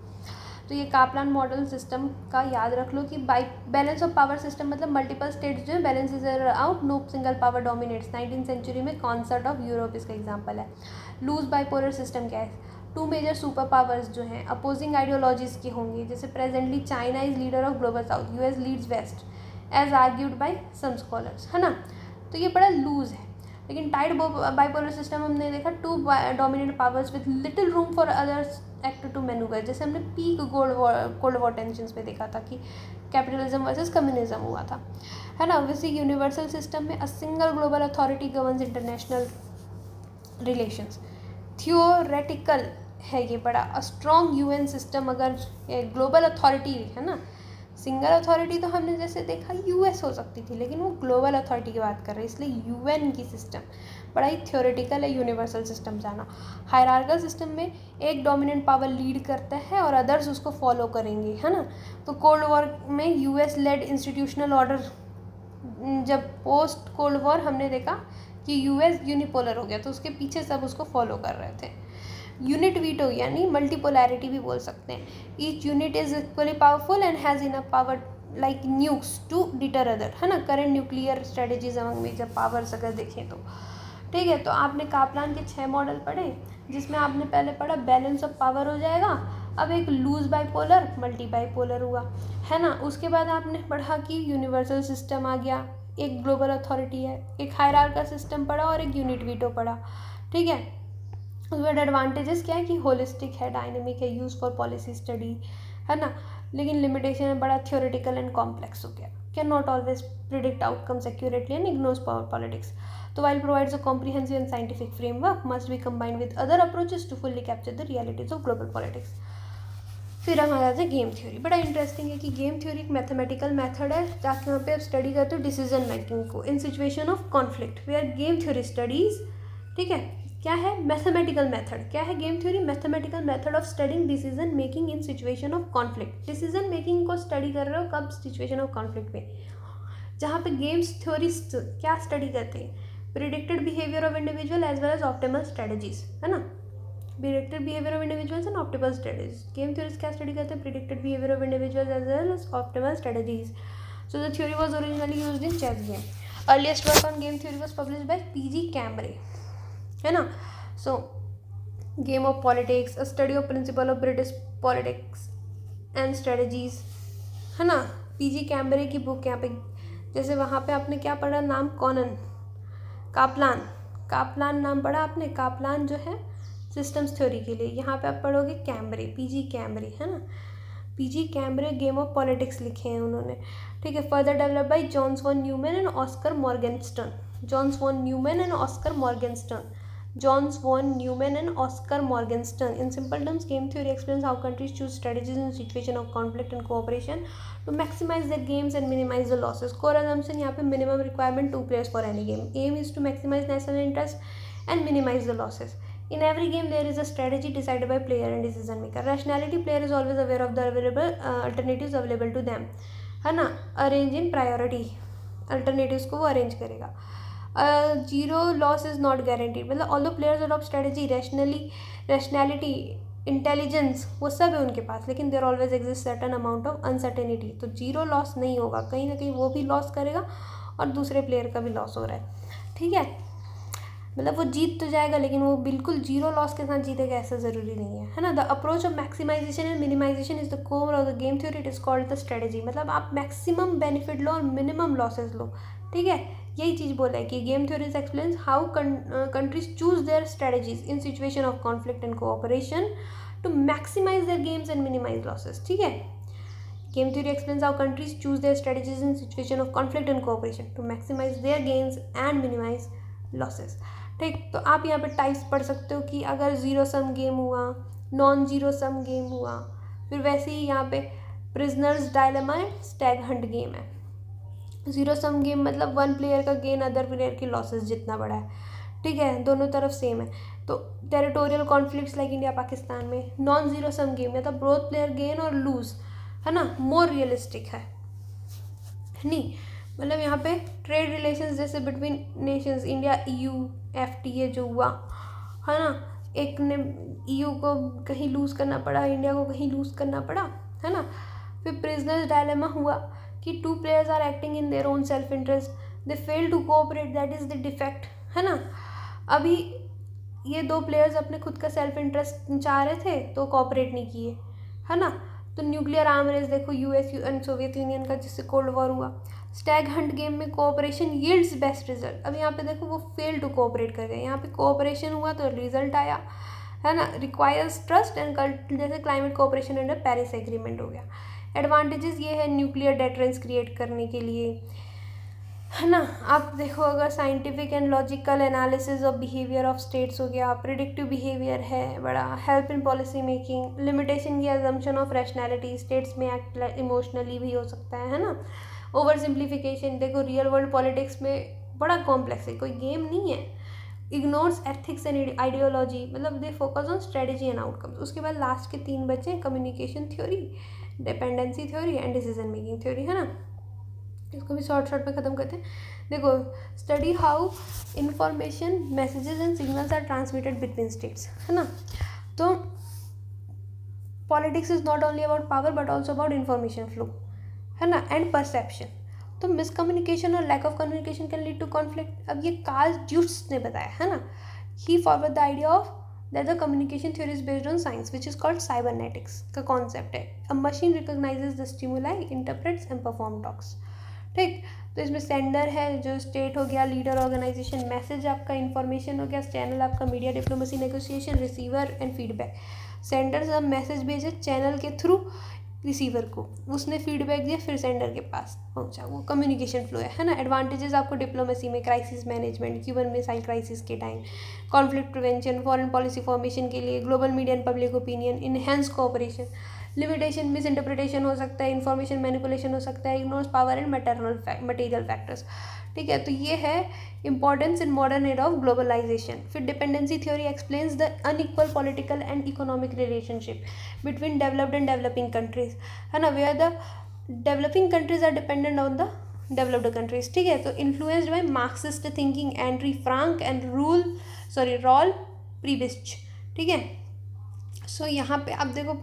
तो ये कापलान मॉडल सिस्टम का याद रख लो कि बैलेंस ऑफ पावर सिस्टम मतलब मल्टीपल स्टेट्स जो है balance is out, no single power dominates. 19th century में कॉन्सर्ट ऑफ यूरोप इसका एग्जांपल है. लूज बाइपोलर सिस्टम क्या है, 2 मेजर सुपर पावर्स जो हैं अपोजिंग आइडियोलॉजीज के होंगे. जैसे presently China is leader of Global South, US leads West as argued by some scholars, है ना. तो ये बड़ा लूज है. लेकिन टाइट बाइपोलर सिस्टम हमने देखा 2 dominant powers with little room for others act to manoeuvre. जैसे हमने पीक कोल्ड वॉर टेंशंस में देखा था कि कैपिटलिज्म वर्सेस कम्युनिज्म हुआ था, है ना. वैसे यूनिवर्सल सिस्टम में a single global authority governs international relations. Theoretical है ये बड़ा. अ स्ट्रॉन्ग यूएन सिस्टम अगर ग्लोबल अथॉरिटी है ना, सिंगल अथॉरिटी तो हमने जैसे देखा यूएस हो सकती थी, लेकिन वो ग्लोबल अथॉरिटी की बात कर रहे हैं, इसलिए यूएन की सिस्टम बड़ा ही थियोरेटिकल है. यूनिवर्सल सिस्टम जाना. हायरार्किकल सिस्टम में एक डोमिनेंट पावर लीड करता है और अदर्स उसको फॉलो करेंगे, है ना. तो कोल्ड वॉर में यूएस लेड इंस्टीट्यूशनल ऑर्डर, जब पोस्ट कोल्ड वॉर हमने देखा कि यूएस यूनिपोलर हो गया तो उसके पीछे सब उसको फॉलो कर रहे थे. यूनिट वीटो यानी मल्टीपोलैरिटी भी बोल सकते हैं. Each unit is equally powerful and has enough power like nukes to deter other, है ना. Current nuclear strategies among major powers अगर देखें तो, ठीक है. तो आपने कापलान के 6 मॉडल पढ़े, जिसमें आपने पहले पढ़ा बैलेंस ऑफ पावर हो जाएगा. अब एक लूज बाइपोलर मल्टी बाइपोलर हुआ, है ना. उसके बाद आपने पढ़ा कि यूनिवर्सल सिस्टम आ गया, एक ग्लोबल अथॉरिटी है, एक हायरार्किकल सिस्टम पढ़ा और एक यूनिट वीटो पढ़ा, ठीक है. उसमें एडवांटेजेस क्या है कि होलिस्टिक है, डायनेमिक है, यूज फॉर पॉलिसी स्टडी, है ना. लेकिन लिमिटेशन है, बड़ा थियोरेटिकल एंड कॉम्प्लेक्स हो गया. Can not always predict outcomes accurately and ignores power politics. तो while provides a comprehensive and scientific framework must be combined with other approaches to fully capture the realities of global politics. फिर हम आ जाते हैं game theory. बड़ा interesting है कि game theory एक mathematical method है ताकि यहाँ पे आप स्टडी करते हो डिसीजन मेकिंग को in situation of conflict where game theory studies, ठीक है. क्या है मैथमेटिकल मेथड, क्या है game theory, mathematical method of studying decision making in situation of conflict. Decision making को स्टडी कर रहे हो कब, सिचुएशन ऑफ कॉन्फ्लिक्ट में, जहाँ पे गेम्स थ्योरिस्ट क्या स्टडी करते हैं, predicted behaviour of individual as well as optimal strategies, है ना, predicted behaviour of individuals and optimal strategies. Game theories क्या स्टडी करते हैं, predicted behaviour of individuals as well as optimal strategies. So the theory was originally used in chess game. Earliest work on game theory was published by PG Cameron, है ना। So game of politics, a study of principle of British politics and strategies, है ना, PG कैमरे की book. यहाँ पे जैसे वहाँ पे आपने क्या पढ़ा, नाम कॉनन, कापलान, कापलान नाम पढ़ा आपने, कापलान जो है सिस्टम्स थ्योरी के लिए। यहाँ पे आप पढ़ोगे कैमरे, पीजी कैमरे, है ना, पीजी कैमरे गेम ऑफ पॉलिटिक्स लिखे हैं उन्होंने, ठीक है। Further develop by Johns von Neumann and Oskar Morgenstern, Johns von Neumann and Oskar Morgenstern, Johns von Neumann and Oscar Morgenstern. In simple terms, game theory explains how countries choose strategies in situation of conflict and cooperation to maximize their gains and minimize the losses. Core assumption यहाँ पे minimum requirement 2 players for any game. Aim is to maximize national interest and minimize the losses. In every game, there is a strategy decided by player and decision maker. Rationality, player is always aware of the available alternatives available to them, है ना। Arrange in priority, alternatives को वो arrange करेगा। Zero loss is not guaranteed, मतलब all the players adopt strategy, rationality, intelligence, वो सब है उनके पास, लेकिन there always exist certain amount of uncertainty. तो जीरो लॉस नहीं होगा, कहीं ना कहीं वो भी लॉस करेगा और दूसरे प्लेयर का भी लॉस हो रहा है, ठीक है। मतलब वो जीत तो जाएगा लेकिन वो बिल्कुल जीरो लॉस के साथ जीतेगा ऐसा ज़रूरी नहीं है ना। The approach of maximisation and minimisation is the core of the game theory, it is called the strategy. मतलब आप मैक्सिमम बेनिफिट लो और मिनिमम लॉसेज लो, ठीक है। यही चीज़ बोला है कि game theories explains how countries choose their strategies in situation of conflict and cooperation to maximise their games and minimise losses, ठीक है। Game theory explains how countries choose their strategies in situation of conflict and cooperation to maximise their games and minimise losses, ठीक। तो आप यहाँ पे types पढ़ सकते हो कि अगर जीरो सम गेम हुआ, नॉन जीरो सम गेम हुआ, फिर वैसे ही यहाँ पे prisoners dilemma and Stag Hunt game है। जीरो सम गेम मतलब वन प्लेयर का गेन अदर प्लेयर की लॉसेस जितना बड़ा है, ठीक है, दोनों तरफ सेम है। तो territorial conflicts like India Pakistan में। नॉन जीरो सम गेम मतलब बोथ प्लेयर गेन और लूज, है ना, मोर रियलिस्टिक है नहीं। मतलब यहाँ पे ट्रेड रिलेशंस जैसे between Nations, India EU FTA जो हुआ, है ना, एक ने EU को कहीं लूज़ करना पड़ा, इंडिया को कहीं लूज़ करना पड़ा, है ना। फिर प्रिजनर्स डायलेमा हुआ कि two players are acting in their own self interest, they fail to cooperate, that is the defect, है ना। अभी ये दो प्लेयर्स अपने खुद का सेल्फ इंटरेस्ट चाह रहे थे तो कोऑपरेट नहीं किए, है ना। तो न्यूक्लियर आर्म रेस देखो US एंड सोवियत यूनियन का, जिससे कोल्ड वॉर हुआ। स्टैग हंट गेम में कोऑपरेशन यील्ड्स बेस्ट रिजल्ट। अब यहाँ पे देखो वो फेल टू कोऑपरेट कर गए, यहाँ पे कोऑपरेशन हुआ तो रिजल्ट आया, है ना। रिक्वायर्स ट्रस्ट एंड जैसे climate cooperation under Paris agreement हो गया। एडवांटेजेस ये है न्यूक्लियर डेटरेंस क्रिएट करने के लिए, है ना। आप देखो अगर scientific and logical analysis of behaviour of states हो गया, प्रिडिक्टिव बिहेवियर है बड़ा, help in policy making, limitation की अजम्पशन ऑफ रैशनैलिटी, स्टेट्स में एक्ट इमोशनली भी हो सकता है ना। ओवर सिंप्लीफिकेशन, देखो रियल वर्ल्ड पॉलिटिक्स में बड़ा कॉम्प्लेक्स है, कोई गेम नहीं है। इग्नोर्स एथिक्स एंड आइडियोलॉजी, मतलब they focus on strategy and outcomes. उसके बाद लास्ट के 3 बचे, communication theory, dependency theory and decision making theory, है ना। इसको भी शॉर्ट में ख़त्म करते हैं। देखो, study how information, messages and signals are transmitted between states, है ना। तो politics is not only about power but also about information flow, है ना, एंड परसेप्शन। तो मिसकम्युनिकेशन और lack of communication can lead to conflict. अब ये Karl Deutsch ने बताया, है ना। He forward the idea of that the communication theory is based on science which is called cybernetics का कॉन्सेप्ट है। अ machine recognises the stimuli, interprets and perform talks, ठीक। तो इसमें सेंडर है जो स्टेट हो गया, लीडर ऑर्गेनाइजेशन, मैसेज आपका इन्फॉर्मेशन हो गया, चैनल आपका media diplomacy negotiation, receiver and feedback. Sender जब मैसेज भेजे चैनल के थ्रू रिसीवर को, उसने फीडबैक दिया, फिर सेंडर के पास पहुंचा, वो कम्युनिकेशन फ्लो है ना। एडवांटेजेस आपको डिप्लोमेसी में, crisis management, Cuban missile crisis के time, conflict prevention, foreign policy formation के लिए, global media and public opinion, enhance cooperation. Limitation, misinterpretation हो सकता है, इन्फॉर्मेशन मैनिपुलेशन हो सकता है, ignores power and material factors, ठीक है। तो ये है importance in modern era of globalization. फिर dependency theory explains the unequal political and economic relationship between developed and developing countries, है ना, where the developing countries are dependent on the developed countries, ठीक है। तो influenced by Marxist thinking, Andre Frank and Raul Prebisch, ठीक है। सो यहाँ पे आप देखो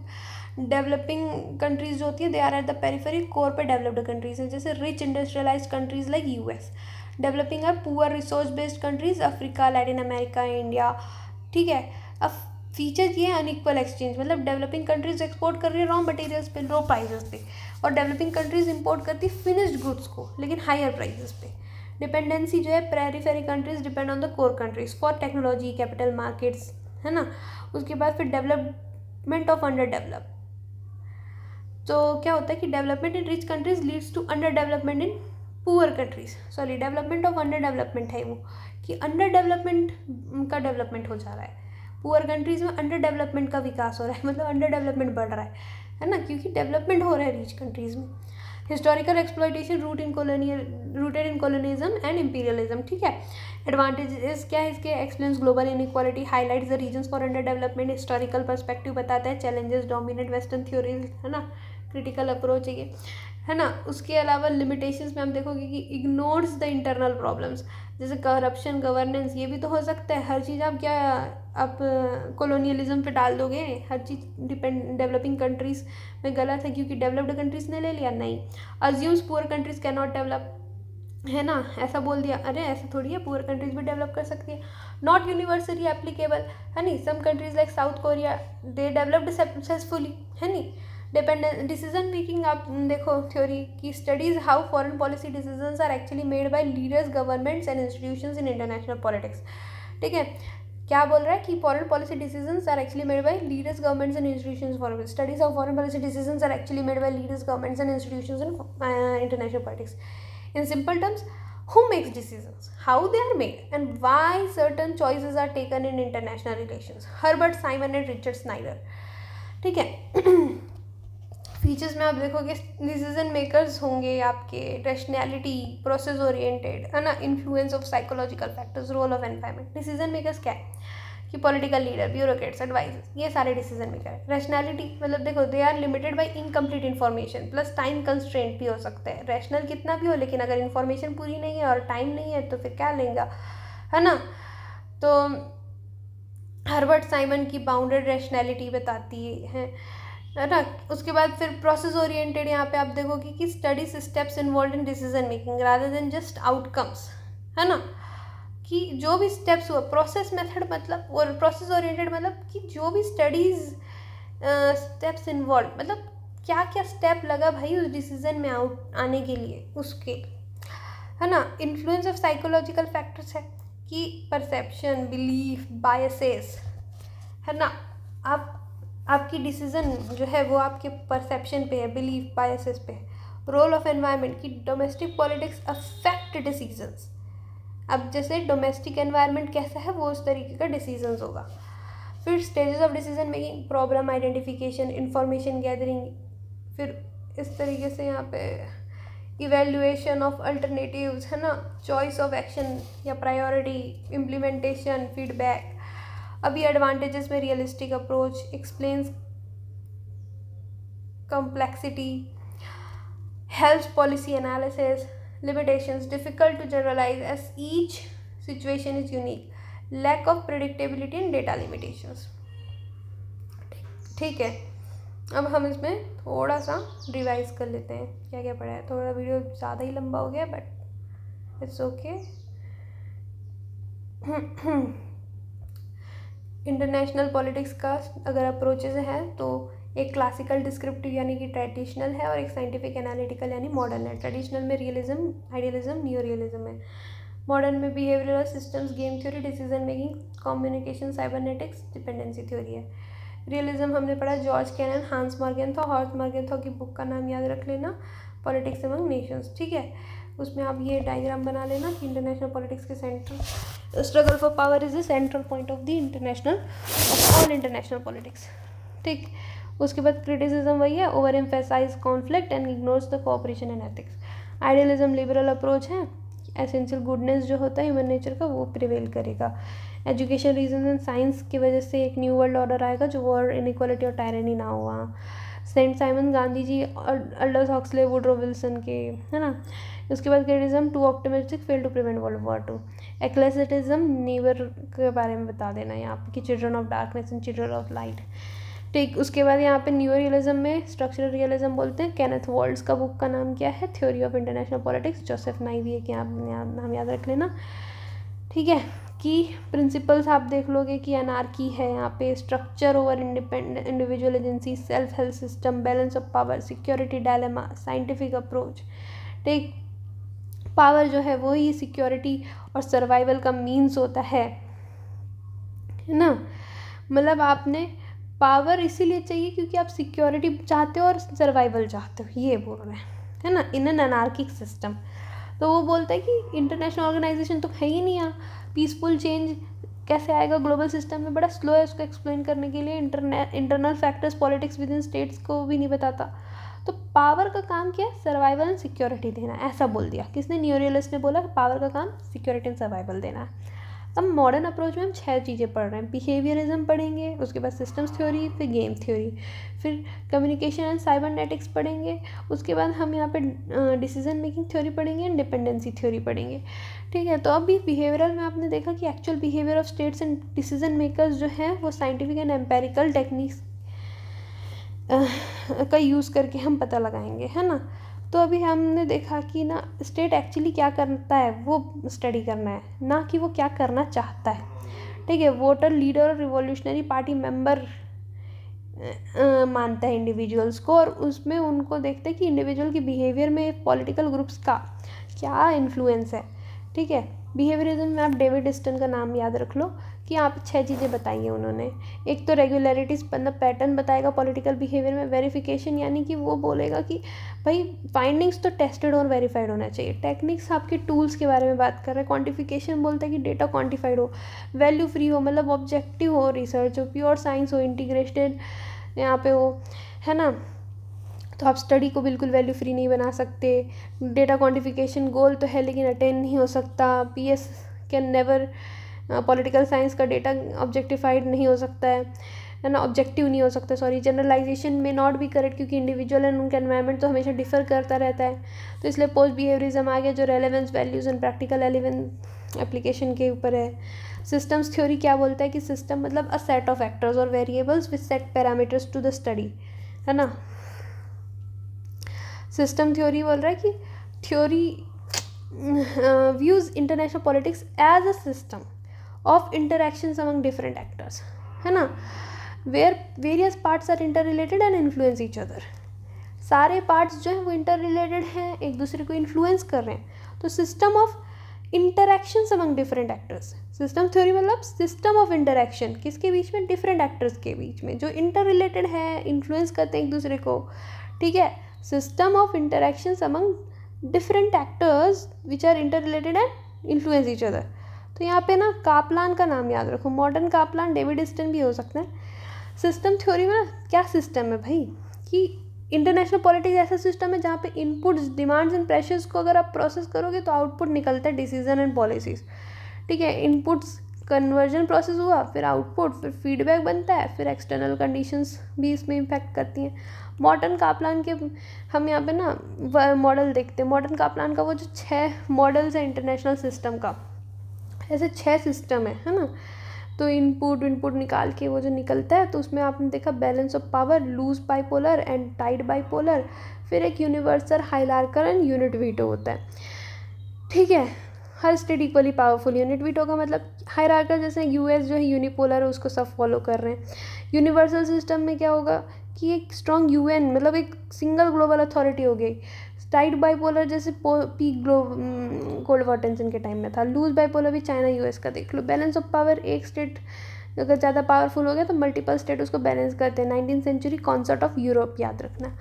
डेवलपिंग कंट्रीज जो होती है they are at the periphery, core पे डेवलप्ड कंट्रीज हैं, जैसे rich industrialised countries like US. Developing are poor resource based countries, Africa, Latin America, India, ठीक है। अब फीचर ये है अनइक्वल एक्सचेंज, मतलब डेवलपिंग कंट्रीज एक्सपोर्ट कर रही है रॉ मटेरियल्स पे लो प्राइजेस पे, और डेवलपिंग कंट्रीज इंपोर्ट करती है फिनिश्ड गुड्स को लेकिन हायर प्राइजेस पे। डिपेंडेंसी जो है, periphery countries depend on the core countries for technology, capital markets, है ना। उसके बाद फिर डेवलपमेंट ऑफ अंडर डेवलप, तो क्या होता है कि development in rich countries leads to underdevelopment in poor countries, sorry development of underdevelopment है वो, कि अंडर डेवलपमेंट का डेवलपमेंट हो जा रहा है, पुअर कंट्रीज में अंडर डेवलपमेंट का विकास हो रहा है, मतलब अंडर डेवलपमेंट बढ़ रहा है ना, क्योंकि डेवलपमेंट हो रहा है रिच कंट्रीज में। Historical exploitation rooted in colonialism and imperialism, ठीक है। एडवांटेजेस क्या है इसके, explains global inequality, highlights the reasons for under development, historical perspective बताता है, चैलेंजेस डोमिनेट वेस्टर्न थ्योरीज, है ना, क्रिटिकल अप्रोच है ना। उसके अलावा लिमिटेशंस में हम देखोगे कि इग्नोर्स द इंटरनल प्रॉब्लम्स, जैसे करप्शन, गवर्नेंस, ये भी तो हो सकता है। हर चीज़ आप क्या आप कॉलोनियलिज्म पे डाल दोगे, हर चीज़ डेवलपिंग कंट्रीज में गलत है क्योंकि डेवलप्ड कंट्रीज ने ले लिया, नहीं। Assumes poor countries can not develop, है ना, ऐसा बोल दिया, अरे ऐसा थोड़ी है, पुअर कंट्रीज भी डेवलप कर सकती है। नॉट यूनिवर्सली एप्लीकेबल, है नहीं, some countries like South Korea they developed successfully, है नहीं। डिपेंडेंट डिसीजन मेकिंग, आप देखो थ्योरी की studies how foreign policy decisions are actually made by leaders, governments and institutions in international politics, ठीक है। क्या बोल रहा है कि foreign policy decisions are actually made by leaders, governments and institutions for studies of foreign policy decisions are actually made by leaders, governments and institutions in international politics. In simple terms, who makes decisions, how they are made, and why certain choices are taken in international relations. Herbert Simon and Richard Snyder, ठीक है। Features में आप देखोगे decision makers होंगे आपके, rationality, process oriented, है ना, influence of psychological factors, role of environment. Decision makers क्या है कि पॉलिटिकल लीडर, ब्यूरोक्रेट्स, एडवाइजर्स, ये सारे डिसीजन मेकर है। रैशनैलिटी मतलब देखो they are limited by incomplete information plus time constraint भी हो सकता है। रैशनल कितना भी हो लेकिन अगर इन्फॉर्मेशन पूरी नहीं है और टाइम नहीं है तो फिर क्या लेंगे, है ना। तो हर्बर्ट साइमन की बाउंडेड रैशनैलिटी बताती है ना। उसके बाद फिर प्रोसेस ओरिएंटेड, यहाँ पे आप देखोगे कि studies steps involve in decision making rather than just outcomes, है ना, कि जो भी स्टेप्स हुआ, प्रोसेस मेथड मतलब, और प्रोसेस ओरिएंटेड मतलब कि जो भी स्टडीज स्टेप्स इन्वॉल्व, मतलब क्या क्या स्टेप लगा भाई उस डिसीजन में आने के लिए, उसके, है ना। इन्फ्लुएंस ऑफ साइकोलॉजिकल फैक्टर्स है कि परसेप्शन, बिलीफ, बायसेस, है ना। आपकी डिसीजन जो है वो आपके परसेप्शन पे है, बिलीफ, बायसेस पे है। रोल ऑफ एनवायरनमेंट की डोमेस्टिक पॉलिटिक्स अफेक्ट डिसीजंस, अब जैसे डोमेस्टिक एनवायरनमेंट कैसा है वो उस तरीके का डिसीजंस होगा। फिर stages of decision making, problem identification, information gathering, फिर इस तरीके से यहाँ पे इवेल्युएशन ऑफ अल्टरनेटिव्स, है ना, चॉइस ऑफ एक्शन या प्रायोरिटी, इम्प्लीमेंटेशन, फीडबैक। अभी एडवांटेजेस में realistic approach, explains complexity, helps policy analysis, limitations, difficult to generalize as each situation is unique, lack of predictability and data limitations, ठीक है। अब हम इसमें थोड़ा सा रिवाइज कर लेते हैं क्या क्या पढ़ा है। थोड़ा वीडियो ज़्यादा ही लंबा हो गया but it's okay. International politics का अगर अप्रोचेज हैं तो एक क्लासिकल डिस्क्रिप्टिव यानी कि ट्रेडिशनल है और एक साइंटिफिक एनालिटिकल यानी मॉडर्न है। ट्रेडिशनल में रियलिज्म, आइडियलिज्म, नियो रियलिज्म है। मॉडर्न में behavioural systems, game theory, decision making, communication, cybernetics, dependency theory है। रियलिज्म हमने पढ़ा जॉर्ज कैनन, हांस मॉर्गेनथॉ। हॉर्स मॉर्गेनथॉ की बुक का नाम याद रख लेना, पॉलिटिक्स अमंग नेशंस, ठीक है। उसमें आप ये डायग्राम बना लेना कि इंटरनेशनल पॉलिटिक्स के centre struggle for power is the central point of the international of all international politics, ठीक। उसके बाद क्रिटिसिज्म वही है, overemphasise conflict and ignores the cooperation and ethics. Idealism liberal approach है, एसेंशियल गुडनेस जो होता है ह्यूमन नेचर का वो प्रिवेल करेगा। एजुकेशन, रीजन एंड साइंस की वजह से एक न्यू वर्ल्ड ऑर्डर आएगा जो वॉर, इनइक्वालिटी और टायरनी ना हुआ। Saint Simon, Gandhi ji, Aldous Huxley, Woodrow Wilson के, है ना। उसके बाद criticism, too optimistic, fail to prevent world war 2। Eclecticism, Niebuhr के बारे में बता देना यहाँ पे कि children of darkness and children of light. ठीक, उसके बाद यहाँ पे न्यू रियलिज्म में स्ट्रक्चरल रियलिज्म बोलते हैं। केनेथ वॉल्ट्स का बुक का नाम क्या है? Theory of international politics. Joseph नाइवियर के नाम याद रख लेना, ठीक है। कि प्रिंसिपल्स आप देख लोगे कि एनार्की है यहाँ पे, structure over independent individual agency, self help system, balance of power, security dilemma, scientific approach. ठीक, पावर जो है वही सिक्योरिटी और सर्वाइवल का मीन्स होता है ना। मतलब आपने पावर इसीलिए चाहिए क्योंकि आप सिक्योरिटी चाहते हो और सर्वाइवल चाहते हो, ये बोल रहे हैं, है ना, इन एन अनार्किक सिस्टम। तो वो बोलता है कि इंटरनेशनल ऑर्गेनाइजेशन तो है ही नहीं यहाँ, पीसफुल चेंज कैसे आएगा ग्लोबल सिस्टम में, बड़ा स्लो है उसको एक्सप्लेन करने के लिए। Internal factors politics with in states को भी नहीं बताता। तो पावर का काम क्या है? सर्वाइवल एंड सिक्योरिटी देना, ऐसा बोल दिया। किसने? न्यूरियलिस्ट ने बोला पावर का काम सिक्योरिटी एंड सर्वाइवल देना है। अब मॉडर्न अप्रोच में हम 6 चीज़ें पढ़ रहे हैं। बिहेवियरिज्म पढ़ेंगे, उसके बाद सिस्टम्स थ्योरी, फिर गेम थ्योरी, फिर कम्युनिकेशन एंड साइबरनेटिक्स पढ़ेंगे, उसके बाद हम यहाँ पे डिसीजन मेकिंग थ्योरी पढ़ेंगे एंड डिपेंडेंसी थ्योरी पढ़ेंगे, ठीक है। तो अभी बिहेवियरल में आपने देखा कि actual behaviour of states and decision makers जो हैं वो साइंटिफिक एंड एम्पेरिकल टेक्निक्स का यूज़ करके हम पता लगाएंगे, है ना। तो अभी हमने देखा कि ना स्टेट एक्चुअली क्या करता है वो स्टडी करना है, ना कि वो क्या करना चाहता है, ठीक है। वोटर, लीडर और रिवॉल्यूशनरी पार्टी मेंबर मानता है इंडिविजुअल्स को, और उसमें उनको देखते हैं कि इंडिविजुअल की बिहेवियर में पॉलिटिकल ग्रुप्स का क्या इन्फ्लुएंस है, ठीक है। बिहेवियरिज्म में आप डेविड स्टन का नाम याद रख लो कि यहाँ पे 6 चीज़ें बताई हैं उन्होंने। एक तो रेगुलरिटीज़, मतलब पैटर्न बताएगा पॉलिटिकल बिहेवियर में। वेरिफिकेशन, यानी कि वो बोलेगा कि भाई फाइंडिंग्स तो टेस्टेड और वेरीफाइड होना चाहिए। टेक्निक्स आपके टूल्स के बारे में बात कर रहे हैं। क्वांटिफिकेशन बोलता है कि डेटा क्वांटिफाइड हो, वैल्यू फ्री हो, मतलब ऑब्जेक्टिव हो, रिसर्च हो, प्योर साइंस हो, इंटीग्रेटेड यहाँ पे हो, है ना। तो आप स्टडी को बिल्कुल वैल्यू फ्री नहीं बना सकते। डेटा क्वांटिफिकेशन गोल तो है लेकिन अटेन नहीं हो सकता। PS can never, political science का डेटा ऑब्जेक्टिफाइड नहीं हो सकता है ना, ऑब्जेक्टिव नहीं हो सकता, सॉरी। जनरलाइजेशन में नॉट भी करेक्ट क्योंकि इंडिविजुअल एंड उनका एनवायरनमेंट तो हमेशा डिफर करता रहता है। तो इसलिए पोस्ट बिहेवियरिज्म आ गया जो relevance, values and practical application के ऊपर है। सिस्टम्स थ्योरी क्या बोलता है कि सिस्टम मतलब अ सेट ऑफ एक्टर्स और variables with set parameters to the study, है ना। सिस्टम थ्योरी बोल रहा है कि theory views international politics as a system of interactions among different actors, है ना, where various parts are interrelated and influence each other. सारे parts जो हैं वो इंटर रिलेटेड हैं, एक दूसरे को इन्फ्लुएंस कर रहे हैं। तो system of interactions among different actors, system theory मतलब सिस्टम ऑफ इंटरैक्शन, किसके बीच में? डिफरेंट एक्टर्स के बीच में, जो इंटर रिलेटेड है, इन्फ्लुएंस करते हैं एक दूसरे को, ठीक है। System of interactions among different actors which are interrelated and influence each other. तो यहाँ पे ना कापलान का नाम याद रखो, मॉडर्न कापलान, डेविड स्टन भी हो सकते हैं। सिस्टम थ्योरी में क्या सिस्टम है भाई कि इंटरनेशनल पॉलिटिक्स ऐसा सिस्टम है जहाँ पे इनपुट्स, डिमांड्स एंड प्रेशर्स को अगर आप प्रोसेस करोगे तो आउटपुट निकलता है डिसीजन एंड पॉलिसीज, ठीक है। इनपुट्स कन्वर्जन प्रोसेस हुआ, फिर आउटपुट, फिर फीडबैक बनता है, फिर एक्सटर्नल कंडीशंस भी इसमें इम्पैक्ट करती हैं। मॉडर्न कापलान के हम यहाँ पे ना मॉडल देखते हैं। मॉडर्न कापलान का वो जो 6 मॉडल्स है इंटरनेशनल सिस्टम का, ऐसे 6 सिस्टम है ना। तो इनपुट निकाल के वो जो निकलता है तो उसमें आपने देखा balance of power, loose bipolar and tight bipolar, फिर एक universal, hierarchical and unit veto होता है, ठीक है। हर state equally powerful. Unit veto का मतलब हाइरार्किकल, जैसे यूएस जो है यूनिपोलर है उसको सब फॉलो कर रहे हैं। यूनिवर्सल सिस्टम में क्या होगा कि एक स्ट्रॉन्ग यूएन, मतलब एक सिंगल ग्लोबल अथॉरिटी हो गई। टाइट बाइपोलर जैसे पीक कोल्ड वॉर टेंशन के टाइम में था। लूज बाइपोलर भी चाइना यूएस का देख लो। बैलेंस ऑफ पावर, एक स्टेट अगर ज़्यादा पावरफुल हो गया तो मल्टीपल स्टेट उसको बैलेंस करते हैं। 19th century concept of Europe याद रखना।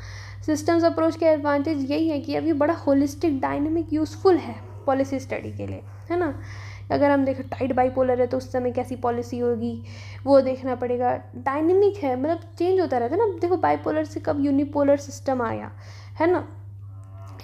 सिस्टम्स अप्रोच के एडवांटेज यही है कि अभी बड़ा होलिस्टिक, डायनेमिक, यूजफुल है पॉलिसी स्टडी के लिए, है ना। अगर हम देखें टाइट बाइपोलर है तो उस समय कैसी पॉलिसी होगी वो देखना पड़ेगा। डायनेमिक है मतलब चेंज होता रहता है ना। देखो बाइपोलर से कब यूनिपोलर सिस्टम आया, है ना।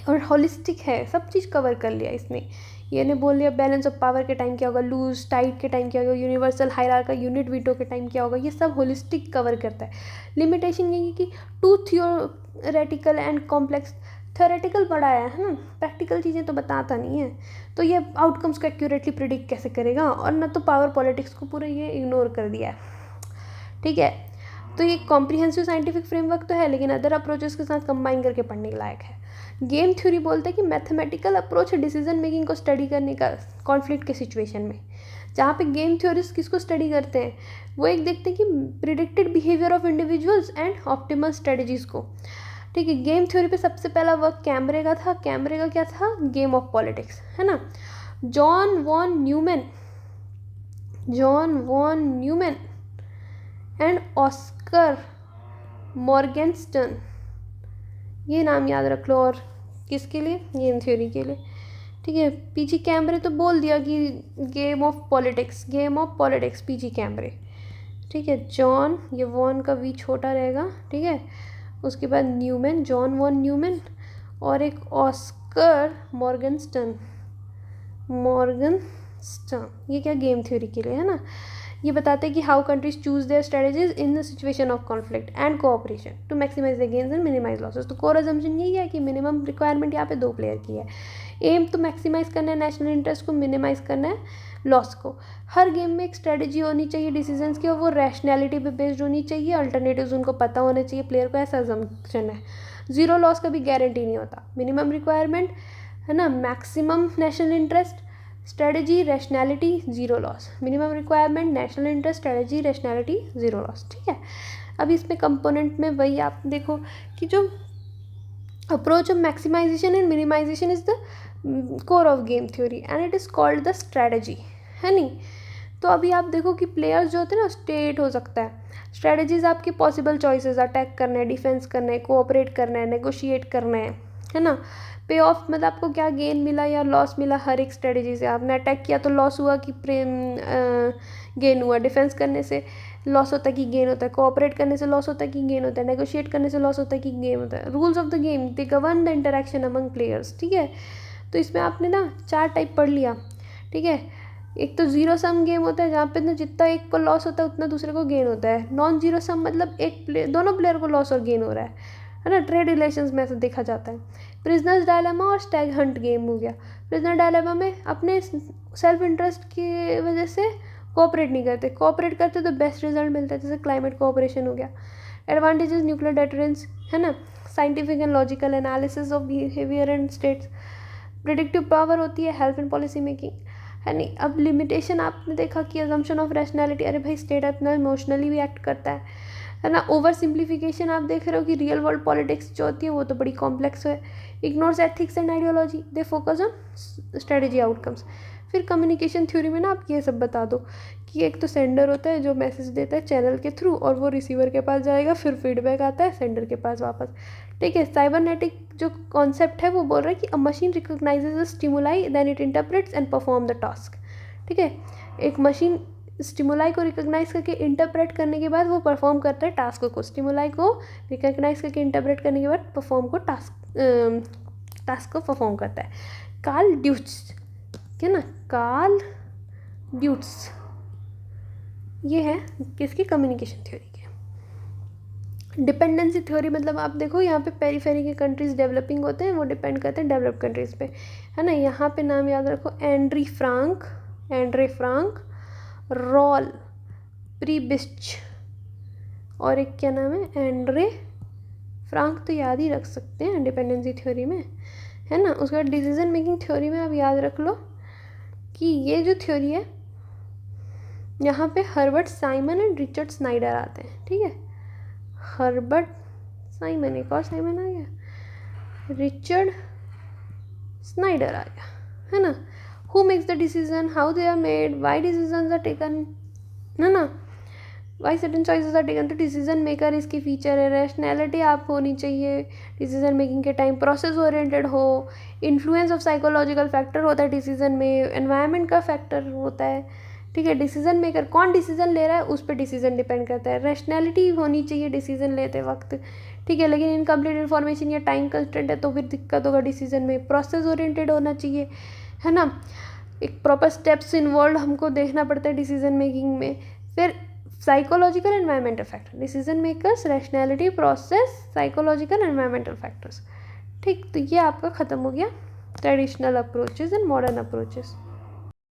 और होलिस्टिक है, सब चीज़ कवर कर लिया इसने। ये ने बोल दिया बैलेंस ऑफ पावर के टाइम क्या होगा, लूज टाइट के टाइम क्या होगा, यूनिवर्सल हायरार्की, यूनिट वीटो के टाइम क्या होगा, ये सब होलिस्टिक कवर करता है। लिमिटेशन ये कि too theoretical and complex theoretical पढ़ाया है ना, प्रैक्टिकल चीज़ें तो बताता नहीं है, तो ये आउटकम्स को एक्यूरेटली प्रिडिक्ट कैसे करेगा, और ना तो पावर पॉलिटिक्स को पूरा ये इग्नोर कर दिया है, ठीक है। तो ये कॉम्प्रिहेंसिव साइंटिफिक फ्रेमवर्क तो है, लेकिन अदर अप्रोचेस के साथ कंबाइन करके पढ़ने के लायक है। गेम थ्योरी बोलते हैं कि मैथमेटिकल अप्रोच है डिसीजन मेकिंग को स्टडी करने का कॉन्फ्लिक्ट के सिचुएशन में, जहाँ पे गेम थ्योरिस्ट किसको स्टडी करते हैं, वो एक देखते हैं कि predicted behaviour of individuals and optimal strategies को, ठीक है। गेम थ्योरी पे सबसे पहला वर्क कैमरे का था। कैमरे का क्या था, गेम ऑफ पॉलिटिक्स, है ना। John von Neumann and Oskar Morgenstern, ये नाम याद रख लो, और किसके लिए, गेम थ्योरी के लिए, ठीक है। पीजी कैमरे तो बोल दिया कि गेम ऑफ पॉलिटिक्स पीजी कैमरे, ठीक है। जॉन, ये वॉन का वी छोटा रहेगा, ठीक है। उसके बाद न्यूमैन, जॉन वॉन न्यूमैन, और एक ऑस्कर मॉर्गनस्टर्न, ये क्या गेम थ्योरी के लिए, है ना। ये बताते हैं कि how countries choose their strategies in the situation of conflict and cooperation to maximise the gains and minimise losses. तो कोर अजम्पशन यही है कि मिनिमम रिक्वायरमेंट यहाँ पे 2 प्लेयर की है। एम तो मैक्सिमाइज करना है नेशनल इंटरेस्ट को, मिनिमाइज करना है लॉस को। हर गेम में एक स्ट्रेटजी होनी चाहिए डिसीजंस की, और वो रैशनैलिटी पे बेस्ड होनी चाहिए, अल्टरनेटिव्स उनको पता होने चाहिए प्लेयर को, ऐसा अजम्पशन है। 0 लॉस का भी गारंटी नहीं होता। मिनिमम रिक्वायरमेंट, है ना, maximum national interest, strategy, rationality, 0 loss. Minimum requirement, national interest, strategy, rationality, 0 loss, ठीक है। अब इसमें कंपोनेंट में वही आप देखो कि जो approach of maximisation and minimisation is the core of game theory and it is called the strategy, है नहीं। तो अभी आप देखो कि प्लेयर्स जो होते हैं ना, स्टेट हो सकता है, स्ट्रेटजीज आपकी पॉसिबल चॉइसेस, अटैक करना है, डिफेंस करना है, कोऑपरेट करना है, नेगोशिएट करना है ना। पे ऑफ मतलब आपको क्या गेन मिला या लॉस मिला हर एक स्ट्रेटजी से। आपने अटैक किया तो लॉस हुआ कि गेन हुआ, डिफेंस करने से लॉस होता है कि गेन होता है, कोऑपरेट करने से लॉस होता है कि गेन होता है, नेगोशिएट करने से लॉस होता है कि गेन होता है। Rules of the game they govern the interaction among players, ठीक है। तो इसमें आपने ना 4 टाइप पढ़ लिया, ठीक है। एक तो 0 सम गेम होता है, जहाँ पे ना जितना एक को लॉस होता है उतना दूसरे को गेन होता है। नॉन 0 सम मतलब दोनों प्लेयर को लॉस और गेन हो रहा है ना। ट्रेड रिलेशंस में ऐसा देखा जाता है। प्रिजनर्स डायलेमा और स्टैग हंट गेम हो गया। प्रिजनर डायलेमा में अपने सेल्फ इंटरेस्ट की वजह से कोऑपरेट नहीं करते, कोऑपरेट करते तो बेस्ट रिजल्ट मिलता है, जैसे क्लाइमेट कोऑपरेशन हो गया। एडवांटेजेस न्यूक्लियर डेटरेंस, है ना, scientific and logical analysis of behaviour and states, predictive power होती है, हेल्प इन पॉलिसी मेकिंग, है नहीं। अब लिमिटेशन आपने देखा कि अजम्पशन ऑफ रैशनैलिटी, अरे भाई स्टेट अपना इमोशनली भी एक्ट करता है ना। ओवर सिंप्लीफिकेशन आप देख रहे हो कि रियल वर्ल्ड पॉलिटिक्स जो होती है वो तो बड़ी कॉम्प्लेक्स है। Ignores ethics and ideology, they focus on strategy outcomes. फिर कम्युनिकेशन थ्योरी में ना आप ये सब बता दो कि एक तो सेंडर होता है जो मैसेज देता है चैनल के थ्रू, और वो रिसीवर के पास जाएगा, फिर फीडबैक आता है सेंडर के पास वापस, ठीक है। साइबरनेटिक जो कॉन्सेप्ट है वो बोल रहा है कि a machine recognises the stimuli then it interprets and perform the task, ठीक है। एक मशीन स्टिमुलाई को रिकॉग्नाइज करके इंटरप्रेट करने के बाद वो परफॉर्म करता है टास्क को। स्टिमुलाई को रिकॉग्नाइज करके इंटरप्रेट करने के बाद टास्क को परफॉर्म करता है। कार्ल ड्यूट्स, क्या ना, कार्ल ड्यूट्स, ये है किसकी, कम्युनिकेशन थ्योरी के। डिपेंडेंसी थ्योरी मतलब आप देखो यहाँ पे पेरीफेरी के कंट्रीज डेवलपिंग होते हैं, वो डिपेंड करते हैं डेवलप कंट्रीज पे, है ना। यहाँ पे नाम याद रखो, एंड्रे फ्रांक, रॉल प्रीबिस्ट, और एक क्या नाम है, एंड्रे फ्रांक, तो याद ही रख सकते हैं डिपेंडेंसी थ्योरी में, है ना। उसके बाद डिसीजन मेकिंग थ्योरी में आप याद रख लो कि ये जो थ्योरी है यहाँ पे Herbert Simon and Richard Snyder आते हैं, ठीक है। हर्बर्ट साइमन, एक और साइमन आ गया, रिचर्ड स्नाइडर आ गया, है ना। Who makes the decision, how they are made, why decision are taken, है ना, why certain choices are taken. तो डिसीजन मेकर इसकी फीचर है। रैशनैलिटी आप होनी चाहिए डिसीजन मेकिंग के टाइम, प्रोसेस ओरिएंटेड हो, इन्फ्लुएंस ऑफ साइकोलॉजिकल फैक्टर होता है डिसीजन में, एनवायरनमेंट का फैक्टर होता है, ठीक है। डिसीजन मेकर कौन डिसीजन ले रहा है उस पर डिसीजन डिपेंड करता है। रैशनैलिटी होनी चाहिए डिसीजन लेते वक्त, ठीक है। लेकिन इनकम्प्लीट इन्फॉर्मेशन या टाइम कंस्ट्रेंट है तो फिर दिक्कत होगा डिसीजन में। प्रोसेस ओरिएंटेड होना चाहिए, है ना, एक प्रॉपर स्टेप्स इन्वॉल्व हमको देखना पड़ता है डिसीजन मेकिंग में। फिर psychological environmental factor, decision makers, rationality, process, psychological environmental factors, ठीक, तो ये आपका ख़त्म हो गया traditional approaches and modern approaches.